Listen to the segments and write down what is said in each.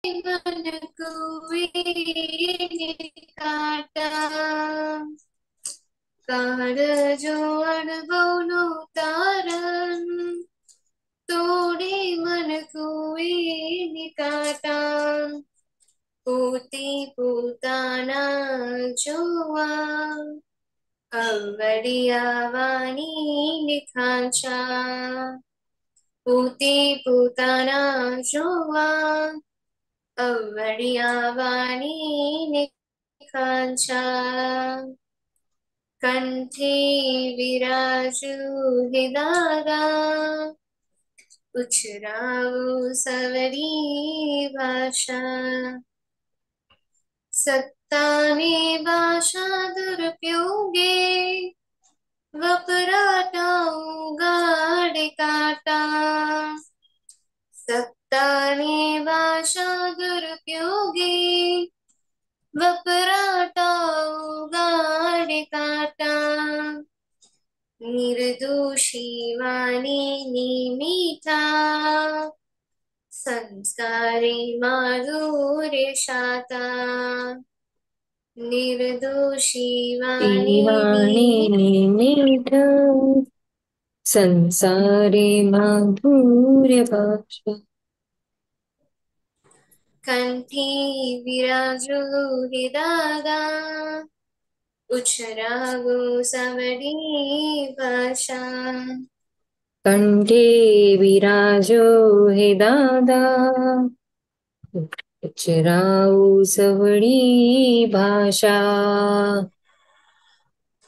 मन कुएं काटा કાળજો અણગૌનો તારણ તોડે મન કુએ કાટા પોતે પોતાના જોવા અંગડિયાવાની ખાંચા પોતે પોતાના જોવા અંગડિયાવાની ખાંચા कंठे विराजु हे दादा उछराओ सवरी भाषा सत्ता ने भाषा दुरुपयोगे वपराटा उगाड़े काटा सत्ता ने भाषा दुरुपयोगे वपराटा उगाड़े काटा निर्दोषी वाणी मीठा संस्कारी माधुर्य शाता निर्दोषी वाणी वाणी मीठ संसारे माधुर्य भाषा कंठी विराजो हे दादा उछरागो सवरी भाषा कंठे विराजो हे दादा उचराऊ सवड़ी भाषा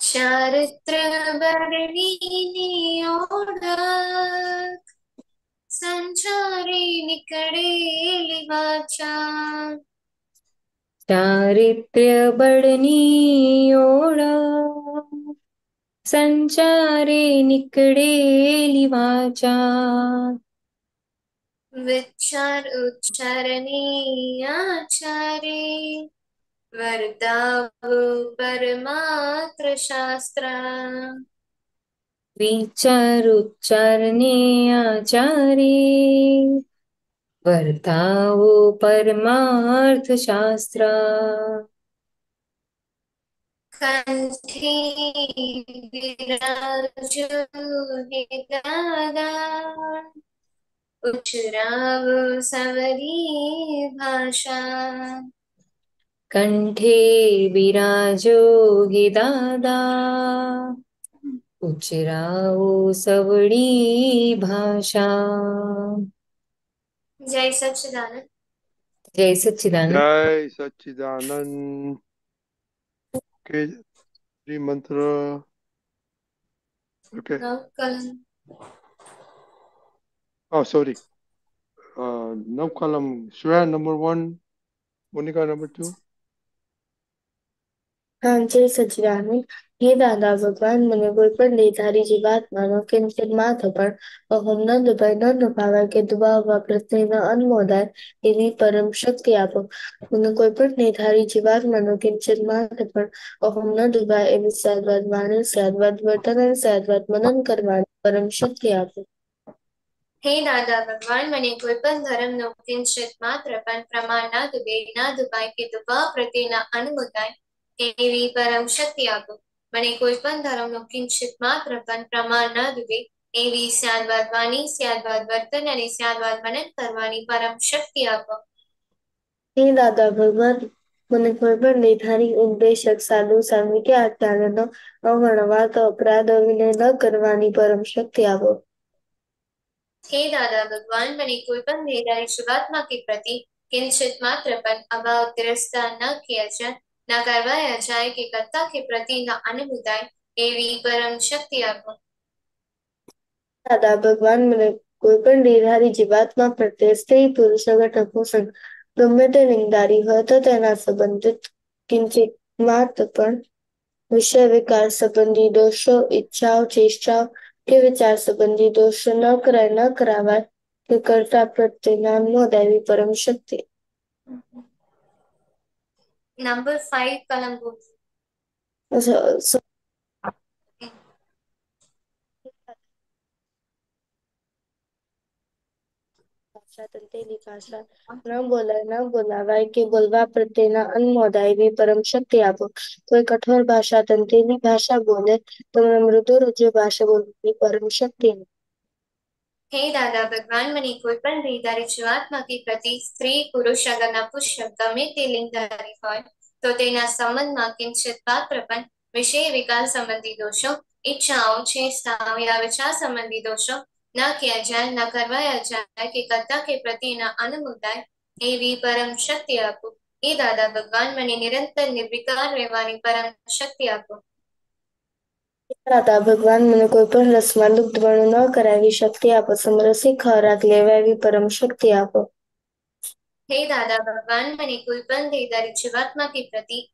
चारित्र बरनी ओढ़ संचारी निकड़ेली वाचा चारित्र्य बड़नी ओढ संचारे निकडेली वाचा विचार उच्चारणी आचारे वर्ताव परमात्र शास्त्र विचार उच्चारणे आचारे वर्तावो परमार्थ शास्त्र कंठी विराजो हे दादा उचराव सवरी भाषा कंठे विराजो हि दादा उचरावो सवडी भाषा। जय सच्चिदानंद। जय सच्चिदानंद। जय सच्चिदानंद के श्री मंत्र। ओके। नवकलम सॉरी, नव column Shreya number 1, Monika number 2। हाँ, जय सच्चिदानंद। हे दादा भगवान, મને કોઈ પણ નિર્ધારી જે વાત માનો કિંચિત માત્ર પણ અહમ ન દુભાય ન દુભાવાય કે દુભાવવા પ્રત્યેના અનુમોદાય એવી પરમ શક્તિ આપો. મને કોઈ પણ નિર્ધારી જે વાત માનો કિંચિત માત્ર પણ અહમ ન દુભાય એવી સદવાદ વાણી, સદવાદ વર્તન અને સદવાદ મનન કરવાની પરમ શક્તિ આપો. हे दादा भगवान મને કોઈ પણ ધર્મનો કિંચિત માત્ર પણ પ્રમાણ ના દુબે ના દુભાય કે દુભા પ્રત્યેના અનુમોદાય એવી પરમ શક્તિ આપો. મને કોઈ પણ ધર્મનો કિંચિત માત્ર પણ પ્રમાણ ના દુબે એવી સ્યાદવાદ વાણી, સ્યાદવાદ વર્તન અને સ્યાદવાદ મનન કરવાની પરમ શક્તિ આપો. હે દાદા ભગવાન, મને કોઈ પણ નિર્ધારી ઉપદેશક સાધુ સાધ્વી કે આચાર્યનો અવગણવા કે અપરાધ અવિનય ન કરવાની પરમ શક્તિ આપો. हे दादा भगवान મને કોઈ પણ નિર્ધારિત શુભાત્મા के प्रति किंचित मात्र पण अभाव तिरस्कार न किया जाए, न करवाया जाए कि कर्ता के प्रति न अनुभूताय एवी परम शक्ति आपो. દાદા ભગવાન, મને કોઈ પણ નિર્ધારી જીવાત્મા પ્રત્યે સ્ત્રી પુરુષ ઘટકો ગમે તે લિંગધારી હોય તો તેના સંબંધિત કિંચિત માત્ર પણ વિષય વિકાર સંબંધી દોષો, ઈચ્છાઓ, ચેષ્ટાઓ કે વિચાર સંબંધી દોષો ન કરાય ન કરાવાય કે કર્તા પ્રત્યેના નોંધાવી પરમ શક્તિ. नंबर 5 कलम बोल. ભાષા તંતેલી ભાષા ન બોલાય ન બોલાવાય કે બોલવા પ્રત્યેના અનમોદાય એવી પરમ શક્તિ આપો. કોઈ કઠોર ભાષા તંતેલી ભાષા બોલે તો મૃદુ રુજુ ભાષા બોલવાની પરમ શક્તિ. હે દાદા ભગવાન, મને કોઈ પણ દેહધારી જીવાત્માથી પ્રતિ સ્ત્રી પુરુષ અગર નપુંસક ગમે તે લિંગધારી હોય તો તેના સંબંધમાં કિંચિત પાત્ર પણ વિષય વિકાર સંબંધી દોષો, ઈચ્છાઓ, ચેષ્ટાઓ યા વિચાર સંબંધી દોષો ન किया जाए, न करवाया जाए કે કર્તા કે પ્રતિના અનુમોદાય એવી પરમ શક્તિ આપો. હે દાદા ભગવાન, મને નિરંતર નિર્વિકાર રહેવાની પરમ શક્તિ આપો. દાદા ભગવાન, મને કોઈ પણ રસમાં દુગ્ધવણું ન કરાવી શક્તિ આપો. સમરસી ખોરાક લેવા એવી પરમ શક્તિ આપો. હે દાદા ભગવાન, મને કોઈ પણ દેહધારી જીવાત્માથી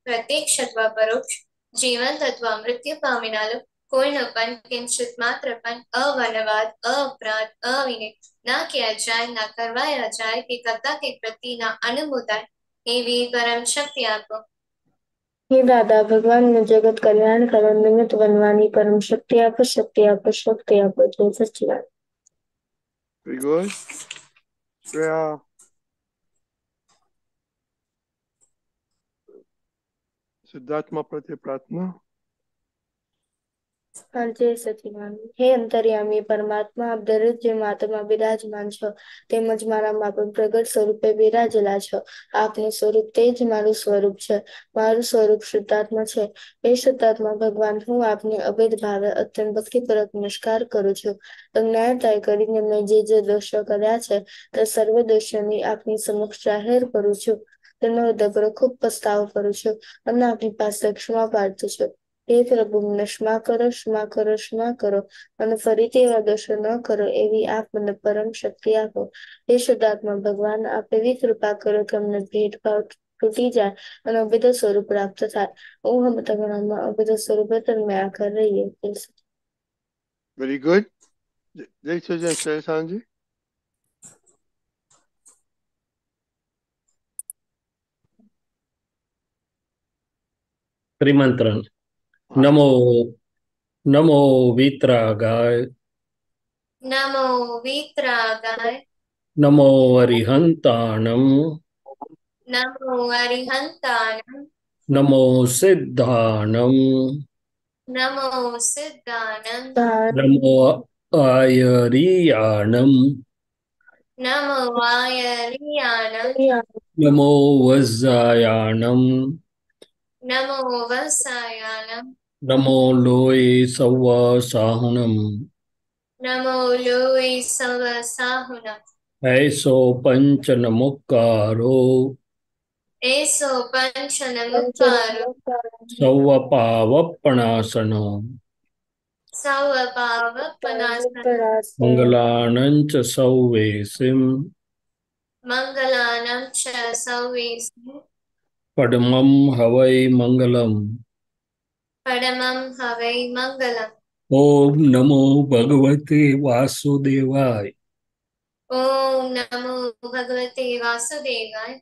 પ્રત્યક્ષ અથવા પરોક્ષ જીવંત અથવા મૃત્યુ પામેનાલો કોઈનો પણ કિંચિત માત્ર પણ અવનવાદ, અપરાધ, અવિનય ના किया जाए, ના કરવાયા જાય કે કર્તા કે પ્રતિના અનુમોદાય એવી પરમ શક્તિ આપો. હે દાદા ભગવાન, મને જગત કલ્યાણ કરવા નિમિત્ત બનવાની પરમ શક્તિ આપો, શક્તિ આપો, શક્તિ આપો. જય સચ્ચિદાનંદ. Very good. Shreya. સિદ્ધાર્થમાં પ્રત્યે પ્રાર્થના. હા, જય સચિદાનંદ. હે અંતર્યામી પરમાત્મા, આપ દરેક જે માતામાં બિરાજમાન છો તેમજ મારામાં પણ પ્રગટ સ્વરૂપે બિરાજેલા છો. આપનું સ્વરૂપ તે જ મારું સ્વરૂપ છે. મારું સ્વરૂપ શુદ્ધાત્મા છે. એ શુદ્ધાત્મા ભગવાન, હું આપને અભેદ ભાવે અત્યંત ભક્તિપૂર્વક નમસ્કાર કરું છું. અજ્ઞાનતાએ કરીને મેં જે દોષો કર્યા છે તે સર્વ દોષોની આપની સમક્ષ જાહેર કરું છું. તેનો ઉદગ્ર ખૂબ પસ્તાવો કરું છું અને આપની પાસે ક્ષમા પ્રાર્થું છું. હે પ્રભુ, મને ક્ષમા કરો, ક્ષમા કરો, ક્ષમા કરો અને ફરીથી એવા દોષો ન કરો એવી આપ મને પરમ શક્તિ આપો. હે શુદ્ધાત્મા ભગવાન, આપ એવી કૃપા કરો કે અમને ભેદભાવ તૂટી જાય અને અભેદ સ્વરૂપ પ્રાપ્ત થાય. હું તમારામાં અભેદ સ્વરૂપે તમે આખર રહીએ. Very good. જય સચિદાનંદ શેરસાનજી. ત્રિમંત્રણ. નમો નમો વિતરાગાય, નમો વિતરાગાય, નમો અરિહંતાણમ, નમો અરિહંતાણમ, નમો સિદ્ધાણમ, નમો સિદ્ધાનમ, નમો આયરિયાણમ, નમો વાયરિયાણમ, નમો વજ્જાયાણમ, નમો વસાયાણમ, નમો લોય સવ્વાસાહુણમ, નમો લોય સવ સાહુનમ, ऐसो पंच नमुक्कारो એસો પંચન મુક્કારો सौव पावपणासनो સૌ પાવપનાસન मंगलानंच सौवेसिम મંગલાનમ ચ સૌવીસમ पद्मं हवै मंगलम. પરમં હવૈ મંગલમ. ओम नमो भगवते वासुदेवाय. ઓમ નમો ભગવતે વાસુદેવાય.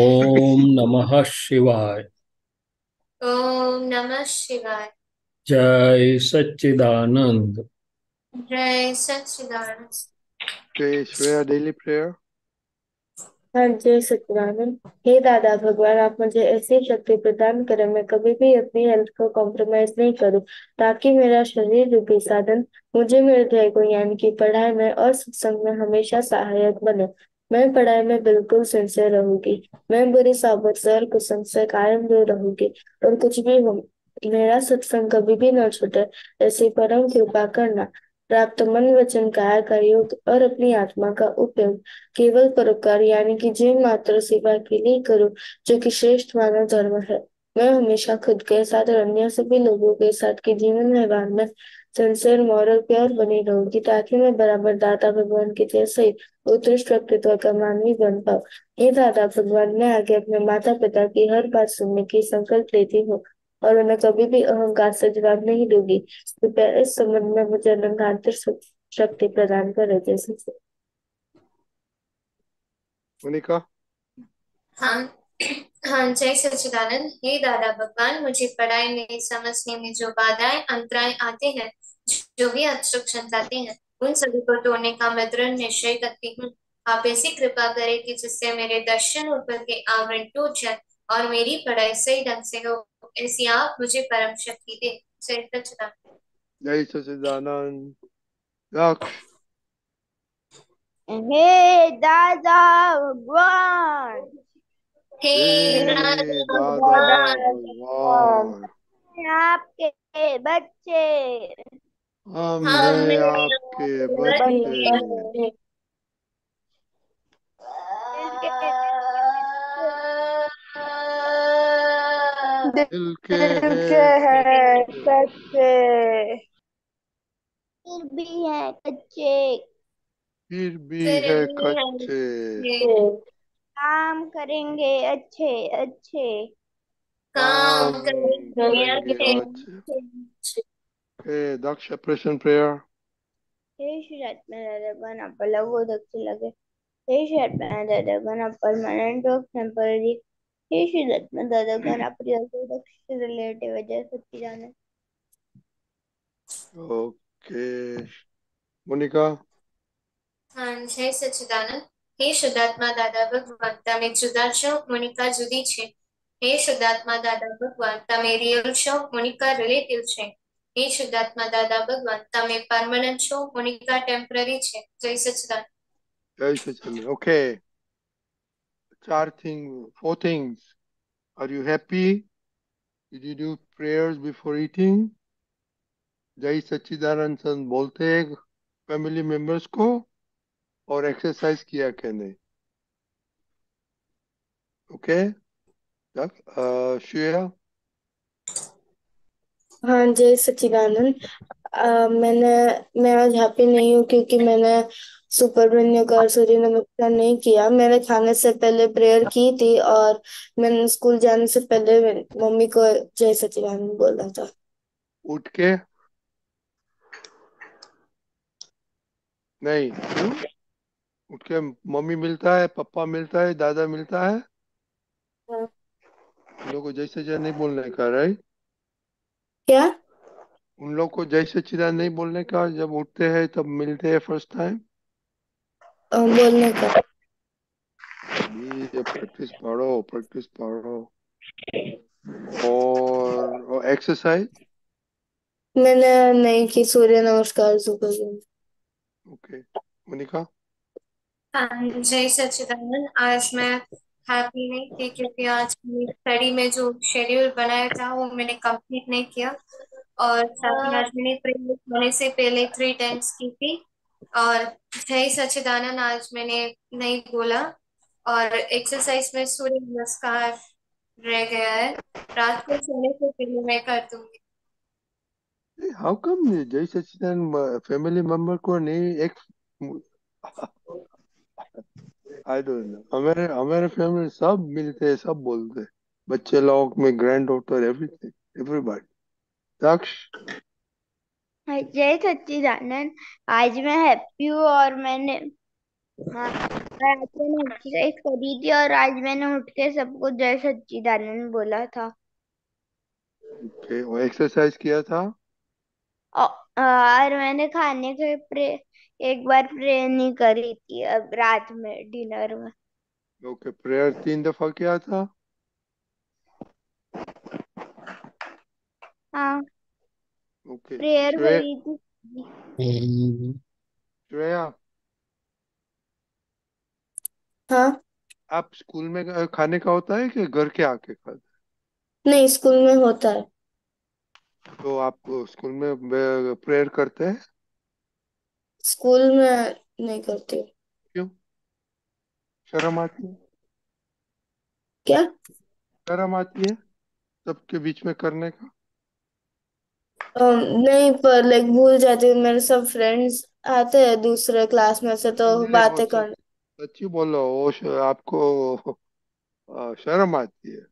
ओम नमः शिवाय. ઓમ નમઃ શિવાય. जय सच्चिदानंद. જય સચ્ચિદાનંદ. Okay, Shreya, daily prayer. हाँ, जय सच्चिदानंद. हे दादा भगवान, आप मुझे ऐसी शक्ति प्रदान करें मैं कभी भी अपनी हेल्थ को कॉम्प्रोमाइज नहीं करूं, ताकि मेरा शरीर रूपी साधन मुझे मेरे ध्येय को यानी कि पढ़ाई में और सत्संग में हमेशा सहायक बने. मैं पढ़ाई में बिल्कुल सिंसियर रहूंगी. मैं बुरी सोबत से और कुसंग से कायम दूर रहूंगी और कुछ भी हो मेरा सत्संग कभी भी न छूटे ऐसी परम कृपा करना. प्राप्त मन वचन काया का योग और अपनी आत्मा का उपयोग केवल परोपकार यानी कि जीव मात्र सेवा के लिए करूं, जो कि श्रेष्ठ मानव धर्म है. मैं हमेशा खुद के साथ और अन्य सभी लोगों के साथ के जीवन व्यवहार में सिंसियर मॉरल प्योर बनी रहूंगी, ताकि मैं बराबर दाता भगवान के जैसे ही उत्कृष्ट व्यक्तित्व का मानवी बन पाऊं. हे दादा भगवान, मैं आगे अपने माता पिता की हर बात सुनने की संकल्प लेती हूँ और उन्हें कभी भी अहंकार से जवाब नहीं दूंगी. कृपया इस संबंध में मुझे अनंतांतर शक्ति प्रदान करे. जैसे Monica. हाँ हाँ, जय सच्चिदानंद. हे दादा भगवान, मुझे पढ़ाई में समझने में जो बाधाएं अंतराय आते हैं, जो भी ऑब्स्ट्रक्शन आते हैं, उन सभी को तोड़ने का मैं दृढ़ निश्चय करती हूँ आप ऐसी कृपा करें कि जिससे मेरे दर्शन ऊपर के आवरण टूट जाए और मेरी पढ़ाई सही ढंग से हो। ऐसी आप मुझे परम शक्ति दे। जय सच्चिदानंद। जय सच्चिदानंद। दक्ष। हे दादा भगवान, हे हे दादा दादा भगवान, भगवान, आपके बच्चे हम हम हैं हैं आपके आपके बच्चे, बच्चे। दिल के दिल के दिल के हैं हैं कच्चे, कच्चे, फिर भी हैं कच्चे, फिर भी फिर है भी हम कच्चे, काम करेंगे अच्छे अच्छे। काम काम करेंगे करेंगे अच्छे। अच्छे। Okay, Daksh, prayers prayer. हे श्री आत्मा आपण लघु दक्ष लगे, हे श्री आत्मा दादा परमानेंट ऑफ टेम्पररी, हे श्री आत्मा दादा लघु दक्ष रिलेटिव जय सच्चिदानंद। Okay, Monica. હા જય સચ્ચિદાનંદ। હે શુદ્ધાત્મા દાદા ભગવાન તમે જુદા છો, મોનિકા જુદી છે। હે શુદ્ધાત્મા દાદા ભગવાન તમે રિયલ છો, મોનિકા રિલેટિવ છે। હે શુદ્ધાત્મા દાદા ભગવાન તમે પરમનન્ટ છો, મોનિકા ટેમ્પરરી છે। જય સચ્ચિદાનંદ। Jai Sachin. Okay, four things. Are you happy? Did you do prayers before eating? जय सच्चिदानंद सन बोलते हैं फैमिली मेंबर्स को, और एक्सरसाइज किया क्या नहीं? ओके, श्रेया। हाँ जय सच्चिदानंद। मैं आज हैप्पी नहीं हूँ क्योंकि मैंने सुब्रमण्य का और सूर्य नमस्कार नहीं किया। मैंने खाने से पहले प्रेयर की थी और मैंने स्कूल जाने से पहले मम्मी को जय सच्चिदानंद बोला था। उठ के नहीं, क्यों? उठ के मम्मी मिलता है, पापा मिलता है, दादा मिलता है, हाँ। उन लोग को जय सच्चिदानंद नहीं बोलने का, राइट? क्या? उन लोग को जय सच्चिदानंद नहीं बोलने का, जब उठते हैं तब मिलते हैं फर्स्ट टाइम। बोलने का। ये प्रैक्टिस पढ़ो। और एक्सरसाइज। मैंने नहीं की सूर्य नमस्कार सुबह। ओके, मोनिका। हाँ जय सच्चिदानंद। आज मैं हैप्पी नहीं थी क्योंकि आज स्टडी में जो शेड्यूल बनाया था वो मैंने कंप्लीट नहीं किया। और साथ ही आज मैंने प्रेयर होने से पहले 3 टाइम्स की थी। और जय सच्चिदानंद आज मैंने नहीं बोला। और एक्सरसाइज में सूर्य नमस्कार रह गया है, रात को सोने से पहले मैं कर दूंगी। हाउ कम जय सच्चिदानंद फैमिली मेंबर को नहीं? एक आई डोंट नो, हमारे हमारे फैमिली सब मिलते हैं, सब बोलते हैं, बच्चे लोग में ग्रैंड डॉटर एवरीथिंग, एवरीबॉडी। दक्ष। जय सच्चिदानंद। आज मैं हैप्पी हूँ और हाँ आज मैंने एक्सरसाइज करी थी और आज मैंने उठ के सबको जय सच्चिदानंद बोला था। ओके, वो एक्सरसाइज किया था। और मैंने खाने के एक बार प्रे नहीं करी थी अब रात में डिनर में। ओके, प्रेयर 3 दफा किया था। हाँ ओके, प्रेयर करी थी। श्रेया, हाँ। आप स्कूल में खाने का होता है कि घर के आके खाते? नहीं, स्कूल में होता है। तो आप स्कूल में प्रेयर करते हैं? स्कूल में नहीं करती। क्यों? शर्म आती है? क्या? शर्म आती है सबके बीच में करने का? नहीं, पर लाइक भूल जाती हूँ। मेरे सब फ्रेंड्स आते हैं दूसरे क्लास में से तो नहीं, वो बातें करने। सच्ची बोलो, वो आपको शर्म आती है?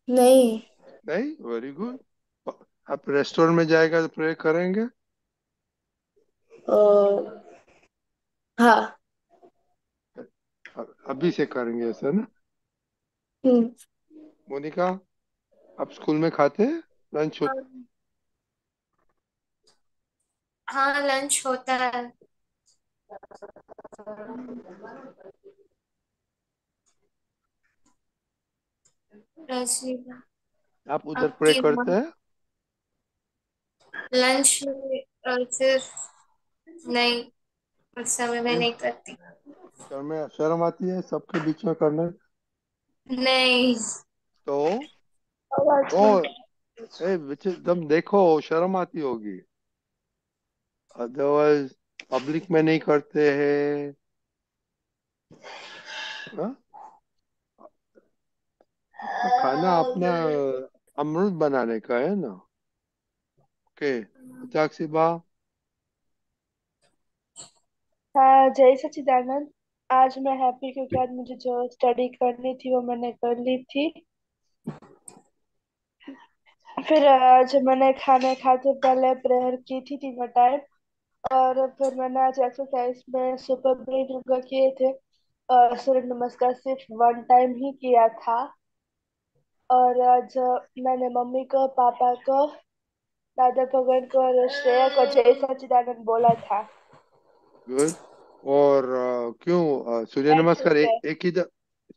नहीं। नहीं, वेरी गुड। आप रेस्टोरेंट में जाएगा तो प्रे करेंगे? अ, हाँ। अभी से करेंगे ऐसा ना? हम्म। मोनिका, आप स्कूल में खाते हैं? लंच हाँ, हाँ लंच होता है। रश्मि, आप उधर प्रे आपकी करते हैं? लंच में और फिर नहीं, उस समय मैं क्यों? नहीं करती। शर्म आती है सबके बीच में करने? नहीं। तो आवाज ओ बंद। तुम देखो, शर्म आती होगी। अदरवाइज पब्लिक में नहीं करते हैं। हाँ? अपना खाना अपना अमृत बनाने का है ना। ओके, मीनाक्षी बा। हाँ, जय सच्चिदानंद। आज मैं हैप्पी क्योंकि आज मुझे जो स्टडी करनी थी वो मैंने कर ली थी। फिर आज मैंने खाने खाते पहले प्रेयर की थी 3 टाइम। और फिर मैंने आज एक्सरसाइज में सुपर ब्रेन योगा किए थे। सूर्य नमस्कार सिर्फ 1 टाइम ही किया था। और आज मैंने मम्मी को, पापा को, दादा भगवान को और श्रेया को जय सच्चिदानंद बोला था। गुड। और क्यों सूर्य थैंक यू नमस्कार सर।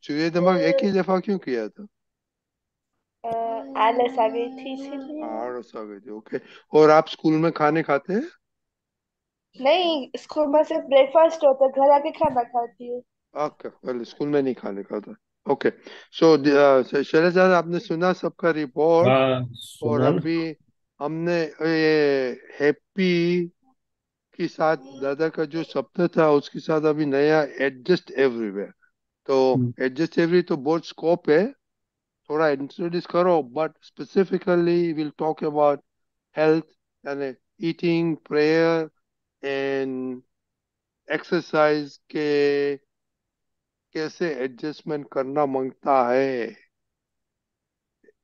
सूर्य नमस्कार एक ही दफा क्यों किया था? आलस आ गई थी इसीलिए। आलस आ गई थी, ओके। और आप स्कूल में खाने खाते हैं? नहीं, स्कूल में सिर्फ ब्रेकफास्ट होता है, घर आके खाना खाती हूँ। ओके, वेल स्कूल में नहीं खाने खाता। ओके। सो शैलेश, आपने सुना सबका रिपोर्ट। हाँ, और सुना ना। अभी हमने ये हैप्पी के साथ दादा का जो शब्द था उसके साथ अभी नया एडजस्ट एवरीवेयर। तो हम्म, एडजस्ट एवरी तो बहुत स्कोप है, थोड़ा इंट्रोड्यूस करो। But specifically will talk about health, यानी ईटिंग, प्रेयर एंड एक्सरसाइज के कैसे एडजस्टमेंट करना मांगता है।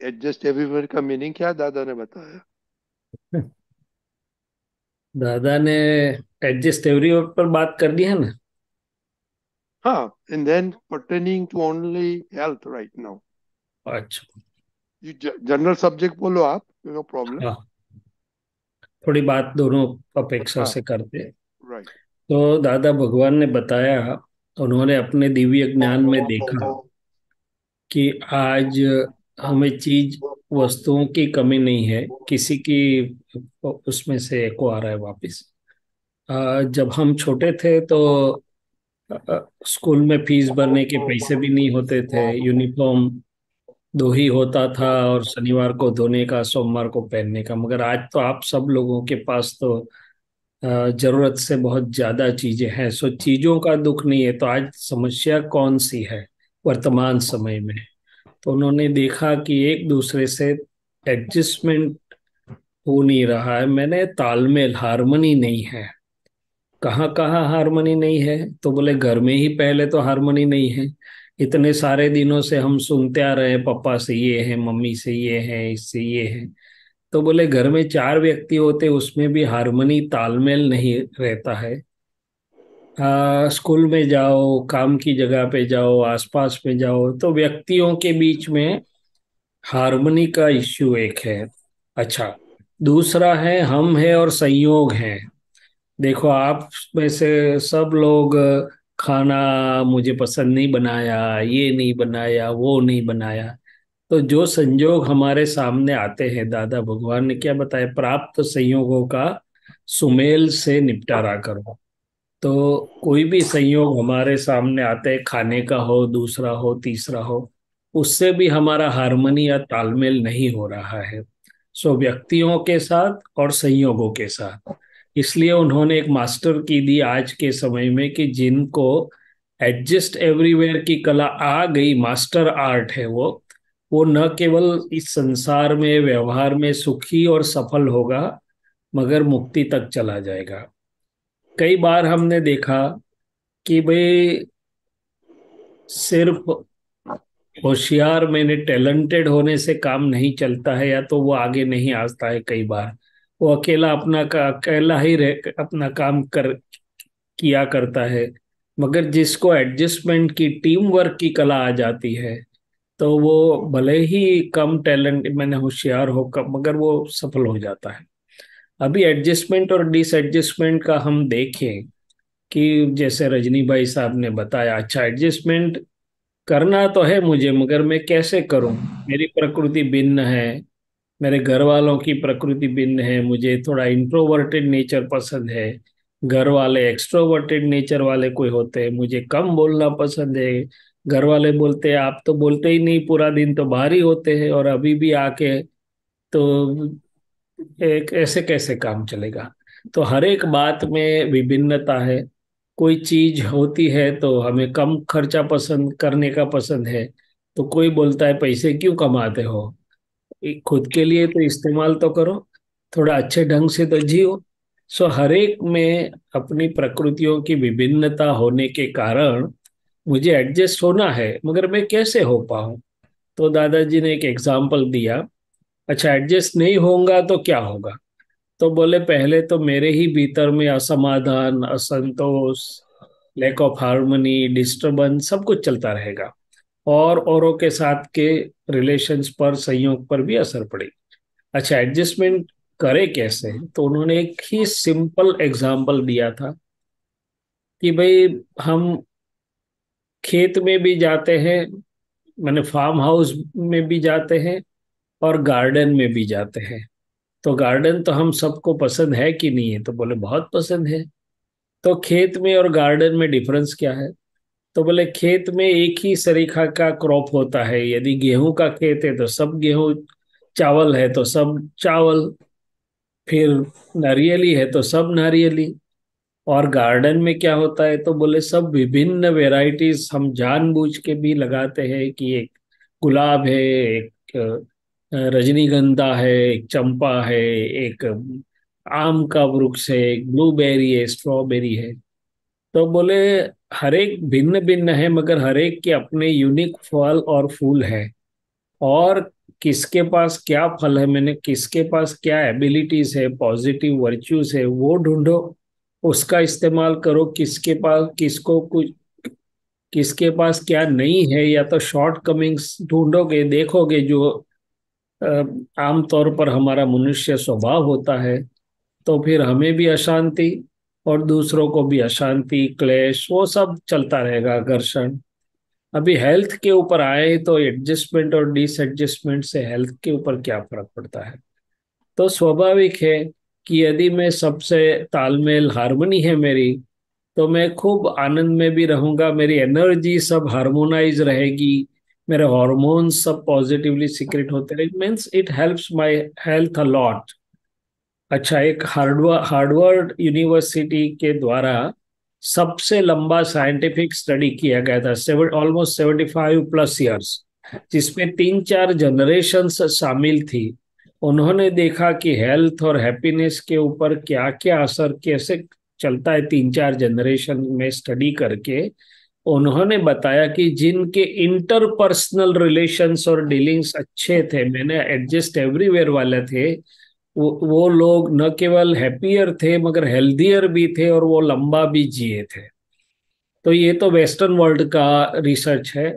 एडजस्ट एवरीवेयर का मीनिंग क्या दादा ने बताया? दादा ने एडजस्ट एवरी पर बात कर दी है ना। हाँ, and then pertaining to only health right now. अच्छा। You जनरल सब्जेक्ट बोलो आप, नो प्रॉब्लम। हाँ, थोड़ी बात दोनों अपेक्षा हाँ, से करते हैं। राइट। तो दादा भगवान ने बताया, उन्होंने अपने दिव्य ज्ञान में देखा कि आज हमें चीज वस्तुओं की कमी नहीं है, किसी की। उसमें से एको आ रहा है वापिस। जब हम छोटे थे तो स्कूल में फीस भरने के पैसे भी नहीं होते थे, यूनिफॉर्म दो ही होता था, और शनिवार को धोने का, सोमवार को पहनने का। मगर आज तो आप सब लोगों के पास तो जरूरत से बहुत ज्यादा चीजें हैं। सो चीजों का दुख नहीं है, तो आज समस्या कौन सी है वर्तमान समय में? तो उन्होंने देखा कि एक दूसरे से एडजस्टमेंट हो नहीं रहा है, मैंने तालमेल, हारमोनी नहीं है। कहाँ कहाँ हारमोनी नहीं है? तो बोले घर में ही पहले तो हारमोनी नहीं है। इतने सारे दिनों से हम सुनते आ रहे हैं, पापा से ये है, मम्मी से ये है, इससे ये है। तो बोले घर में 4 व्यक्ति होते, उसमें भी हारमोनी, तालमेल नहीं रहता है। स्कूल में जाओ, काम की जगह पे जाओ, आसपास में जाओ, तो व्यक्तियों के बीच में हारमोनी का इश्यू एक है। अच्छा, दूसरा है हम है और संयोग है। देखो, आप में से सब लोग खाना मुझे पसंद नहीं बनाया, ये नहीं बनाया, वो नहीं बनाया। तो जो संयोग हमारे सामने आते हैं, दादा भगवान ने क्या बताया? प्राप्त संयोगों का सुमेल से निपटारा करो। तो कोई भी संयोग हमारे सामने आते हैं, खाने का हो, दूसरा हो, तीसरा हो, उससे भी हमारा हारमोनी या तालमेल नहीं हो रहा है। सो व्यक्तियों के साथ और संयोगों के साथ। इसलिए उन्होंने एक मास्टर की दी आज के समय में कि जिनको एडजस्ट एवरीवेयर की कला आ गई, मास्टर आर्ट है वो न केवल इस संसार में, व्यवहार में सुखी और सफल होगा, मगर मुक्ति तक चला जाएगा। कई बार हमने देखा कि भाई सिर्फ होशियार, मैंने टैलेंटेड होने से काम नहीं चलता है, या तो वो आगे नहीं आता है। कई बार वो अकेला ही अपना काम किया करता है। मगर जिसको एडजस्टमेंट की, टीम वर्क की कला आ जाती है, तो वो भले ही कम टैलेंट, मैंने होशियार हो कम, मगर वो सफल हो जाता है। अभी एडजस्टमेंट और डिसएडजस्टमेंट का हम देखें कि जैसे रजनी भाई साहब ने बताया, अच्छा एडजस्टमेंट करना तो है मुझे, मगर मैं कैसे करूं? मेरी प्रकृति भिन्न है, मेरे घर वालों की प्रकृति भिन्न है। मुझे थोड़ा इंट्रोवर्टेड नेचर पसंद है, घर वाले एक्सट्रोवर्टेड नेचर वाले कोई होते हैं। मुझे कम बोलना पसंद है, घर वाले बोलते हैं आप तो बोलते ही नहीं, पूरा दिन तो बाहर ही होते हैं और अभी भी आके तो एक ऐसे कैसे काम चलेगा? तो हर एक बात में विभिन्नता है। कोई चीज होती है तो हमें कम खर्चा पसंद करने का पसंद है, तो कोई बोलता है पैसे क्यों कमाते हो, खुद के लिए तो इस्तेमाल तो करो, थोड़ा अच्छे ढंग से तो जियो। सो हर एक में अपनी प्रकृतियों की विभिन्नता होने के कारण मुझे एडजस्ट होना है, मगर मैं कैसे हो पाऊं? तो दादाजी ने एक एग्जाम्पल दिया। अच्छा एडजस्ट नहीं होगा तो क्या होगा? तो बोले पहले तो मेरे ही भीतर में असमाधान, असंतोष, लैक ऑफ हार्मनी, डिस्टरबेंस सब कुछ चलता रहेगा, और औरों के साथ के रिलेशंस पर, संयोग पर भी असर पड़ेगी। अच्छा एडजस्टमेंट करे कैसे? तो उन्होंने एक ही सिंपल एग्जाम्पल दिया था कि भाई हम खेत में भी जाते हैं, मैंने फार्म हाउस में भी जाते हैं और गार्डन में भी जाते हैं। तो गार्डन तो हम सबको पसंद है कि नहीं है? तो बोले बहुत पसंद है। तो खेत में और गार्डन में डिफरेंस क्या है? तो बोले खेत में एक ही सरीखा का क्रॉप होता है, यदि गेहूं का खेत है तो सब गेहूं, चावल है तो सब चावल, फिर नारियली है तो सब नारियली। और गार्डन में क्या होता है? तो बोले सब विभिन्न वेराइटीज हम जानबूझ के भी लगाते हैं कि एक गुलाब है, एक रजनीगंधा है, एक चंपा है, एक आम का वृक्ष है, एक ब्लूबेरी है, स्ट्रॉबेरी है। तो बोले हर एक भिन्न भिन्न है, मगर हर एक के अपने यूनिक फल और फूल है। और किसके पास क्या फल है, मैंने किसके पास क्या एबिलिटीज है, पॉजिटिव वर्च्यूज है, वो ढूंढो, उसका इस्तेमाल करो। किसके पास किसको कुछ, किसके पास क्या नहीं है, या तो शॉर्ट कमिंग्स ढूंढोगे, देखोगे, जो आमतौर पर हमारा मनुष्य स्वभाव होता है, तो फिर हमें भी अशांति और दूसरों को भी अशांति, क्लेश, वो सब चलता रहेगा, घर्षण। अभी हेल्थ के ऊपर आए तो एडजस्टमेंट और डिसएडजस्टमेंट से हेल्थ के ऊपर क्या फर्क पड़ता है? तो स्वाभाविक है कि यदि मैं सबसे तालमेल, हार्मनी है मेरी, तो मैं खूब आनंद में भी रहूंगा, मेरी एनर्जी सब हार्मोनाइज रहेगी, मेरे हॉर्मोन्स सब पॉजिटिवली सीक्रेट होते रहे, means it helps my health a lot. अच्छा एक हार्वर्ड यूनिवर्सिटी के द्वारा सबसे लंबा साइंटिफिक स्टडी किया गया था, ऑलमोस्ट 75+ ईयर्स, जिसमें 3-4 जनरेशन्स शामिल थी। उन्होंने देखा कि हेल्थ और हैप्पीनेस के ऊपर क्या क्या असर कैसे चलता है, 3-4 जनरेशन में स्टडी करके उन्होंने बताया कि जिनके इंटरपर्सनल रिलेशंस और डीलिंग्स अच्छे थे, मैंने एडजस्ट एवरीवेयर वाले थे, वो लोग न केवल हैप्पियर थे मगर हेल्दियर भी थे, और वो लंबा भी जिए थे। तो ये तो वेस्टर्न वर्ल्ड का रिसर्च है।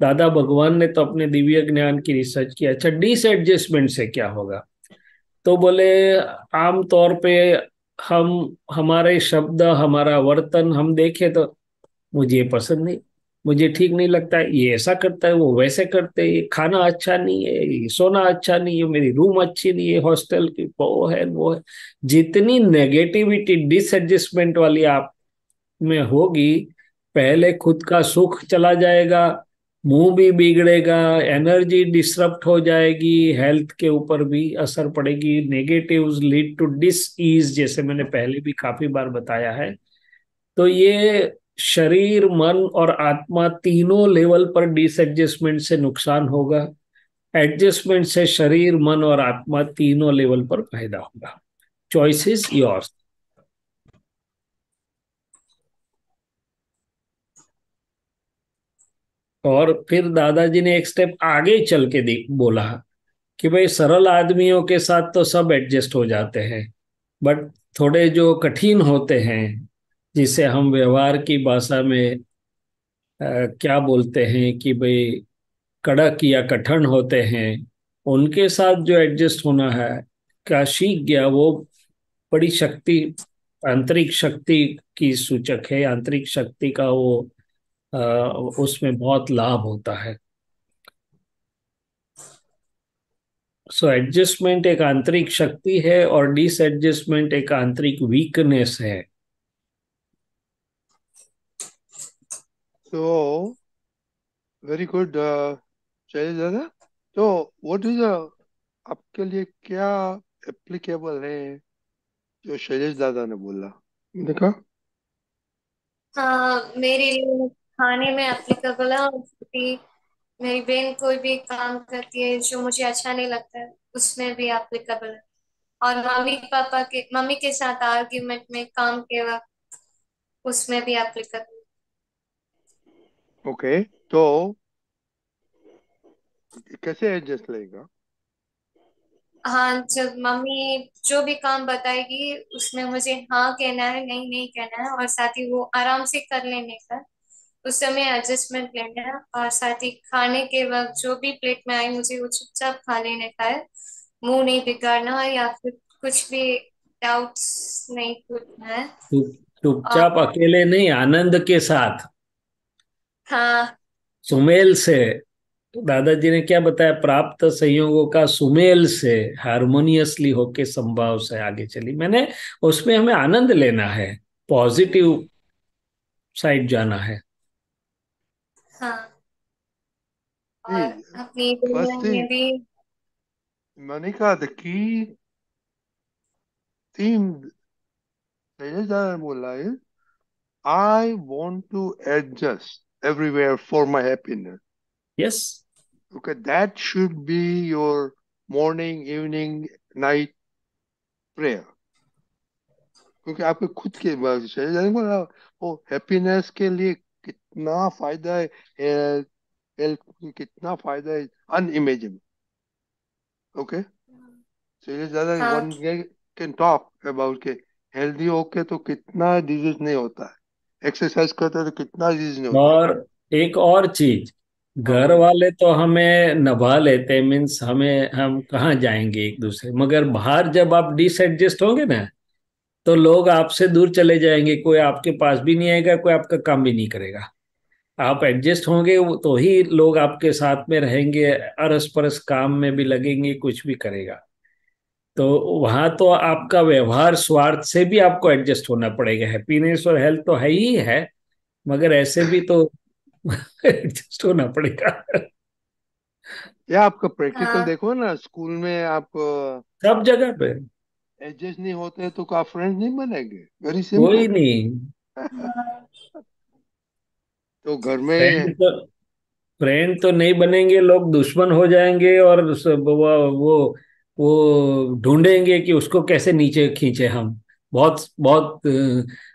दादा भगवान ने तो अपने दिव्य ज्ञान की रिसर्च किया। अच्छा डिसएडजस्टमेंट से क्या होगा? तो बोले आम तौर पे हम, हमारे शब्द, हमारा वर्तन हम देखें तो मुझे ये पसंद नहीं, मुझे ठीक नहीं लगता है, ये ऐसा करता है, वो वैसे करते हैं, ये खाना अच्छा नहीं है, ये सोना अच्छा नहीं है, मेरी रूम अच्छी नहीं है, हॉस्टल की वो है वो है। जितनी नेगेटिविटी डिसएडजस्टमेंट वाली आप में होगी, पहले खुद का सुख चला जाएगा, मुंह भी बिगड़ेगा, एनर्जी डिसरप्ट हो जाएगी, हेल्थ के ऊपर भी असर पड़ेगी, negatives lead to disease, जैसे मैंने पहले भी काफी बार बताया है। तो ये शरीर, मन और आत्मा तीनों लेवल पर डिसएडजस्टमेंट से नुकसान होगा, एडजस्टमेंट से शरीर, मन और आत्मा तीनों लेवल पर फायदा होगा। Choice is yours. और फिर दादाजी ने एक स्टेप आगे चल के बोला कि भाई सरल आदमियों के साथ तो सब एडजस्ट हो जाते हैं, बट थोड़े जो कठिन होते हैं, जिसे हम व्यवहार की भाषा में क्या बोलते हैं कि भाई कड़क या कठिन होते हैं, उनके साथ जो एडजस्ट होना है, क्या सीख गया वो बड़ी शक्ति आंतरिक शक्ति की सूचक है। आंतरिक शक्ति का वो उसमें बहुत लाभ होता है। सो एडजस्टमेंट एक आंतरिक शक्ति है और डिसएडजस्टमेंट एक आंतरिक वीकनेस है। So very good, शैलेश दादा। तो व्हाट इज आपके लिए क्या एप्लीकेबल है जो शैलेश दादा ने बोला? देखा, हाँ, मेरे लिए खाने में एप्लीकेबल है, और क्योंकि मेरी बहन कोई भी काम करती है जो मुझे अच्छा नहीं लगता है, उसमें भी एप्लीकेबल है। और मम्मी के साथ आर्ग्यूमेंट में काम के वक्त, उसमें भी एप्लीकेबल। ओके। तो कैसे एडजस्ट लगेगा? हाँ, जब मम्मी जो भी काम बताएगी उसमें मुझे हाँ कहना है, नहीं नहीं कहना है, और साथ ही वो आराम से कर लेने का, उस समय एडजस्टमेंट लेना है। और साथ ही खाने के वक्त जो भी प्लेट में आए मुझे वो चुपचाप खा लेने का है, मुंह नहीं बिगाड़ना है या फिर कुछ भी डाउट्स नहीं पूछना है। और चुपचाप अकेले नहीं, आनंद के साथ, हाँ। सुमेल से। तो दादाजी ने क्या बताया? प्राप्त संयोगों का सुमेल से, हारमोनियसली होके संभाव से आगे चली। मैंने उसमें हमें आनंद लेना है, पॉजिटिव साइड जाना है। हाँ, और See, अपनी दुनिया first में thing, भी। Monica, the key theme Shailesh दादा ने बोला है, I want to adjust everywhere for my happiness. Yes. Okay, that should be your morning, evening, night prayer. क्योंकि आपके खुद के शैलेश दादा ने बोला वो हैप्पीनेस के लिए कितना फायदा है, हेल्थ हेल्थ कितना फायदा है, अनइमेजिबल। ओके, शैलेश दादा हाँ। वन कैन टॉक अबाउट के हेल्दी होके तो कितना डिजीज नहीं होता है, एक्सरसाइज करते हैं तो कितना डिजीज नहीं होता है। और एक और चीज, हाँ घर बोलिए। वाले तो हमें नभा लेते, मीन्स हमें, हम कहाँ जाएंगे एक दूसरे, मगर बाहर जब आप डिसएडजस्ट होंगे ना, तो लोग आपसे दूर चले जाएंगे, कोई आपके पास भी नहीं आएगा, कोई आपका काम भी नहीं करेगा। आप एडजस्ट होंगे तो ही लोग आपके साथ में रहेंगे, अरस परस काम में भी लगेंगे, कुछ भी करेगा। तो वहां तो आपका व्यवहार स्वार्थ से भी आपको एडजस्ट होना पड़ेगा। हैप्पीनेस और हेल्थ तो है ही है, मगर ऐसे भी तो एडजस्ट होना पड़ेगा। या आपका प्रैक्टिकल हाँ। देखो ना, स्कूल में आप सब जगह पे एडजस्ट नहीं होते तो आप फ्रेंड नहीं बनेंगे, वेरी कोई सिंपल। नहीं। हाँ। तो घर में, फ्रेंड तो फ्रेंड तो नहीं बनेंगे, लोग दुश्मन हो जाएंगे, और वो ढूंढेंगे कि उसको कैसे नीचे खींचे हम। बहुत बहुत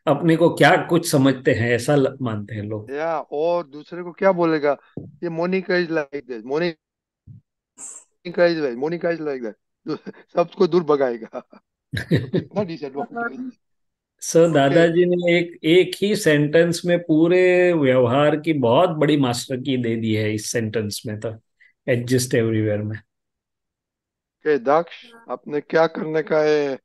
अपने को क्या कुछ समझते हैं, ऐसा मानते हैं लोग। या और दूसरे को क्या बोलेगा, ये Monika is like this, Monika is like that, सबको दूर भगाएगा। तो कितना डिसएडवांटेज। हाँ। Sir okay. दादाजी ने एक एक ही सेंटेंस में पूरे व्यवहार की बहुत बड़ी मास्टर की दे दी है, इस सेंटेंस में तो, एडजस्ट एवरीवेयर में। ओके दक्ष, आपने क्या करने का है?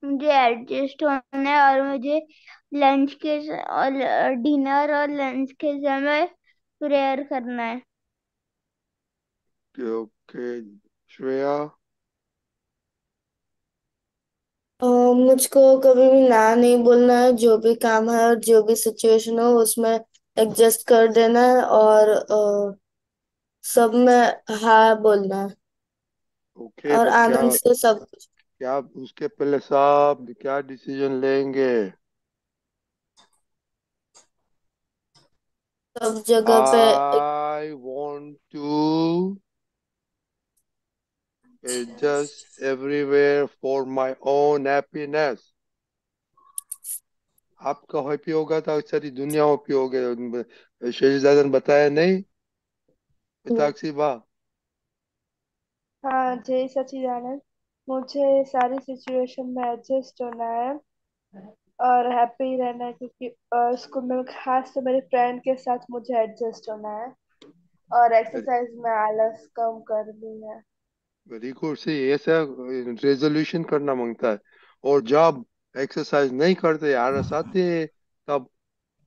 मुझे एडजस्ट होना है, और मुझे लंच के और डिनर और लंच के समय प्रेयर करना है। ओके, श्रेया। मुझको कभी भी ना नहीं बोलना है, जो भी काम है और जो भी सिचुएशन हो उसमें एडजस्ट कर देना है, और सब में हाँ बोलना है, ओके, और तो क्या आनंद से सब क्या उसके पहले साहब क्या डिसीजन लेंगे? सब जगह पे। I want to adjust everywhere for my own happiness. आपका हैप्पी होगा तो सारी दुनिया हैप्पी हो गई। शेरजादा ने बताया नहीं, मिताक्षी बा? हाँ जय सचिदानंद। मुझे सारी सिचुएशन में एडजस्ट होना है और हैप्पी रहना है, क्योंकि स्कूल में खास तो मेरे फ्रेंड के साथ मुझे एडजस्ट होना है, और एक्सरसाइज में आलस कम करनी है। वेरी गुड से ऐसा रेजोल्यूशन करना मांगता है। और जॉब एक्सरसाइज नहीं करते, आलस आती है, तब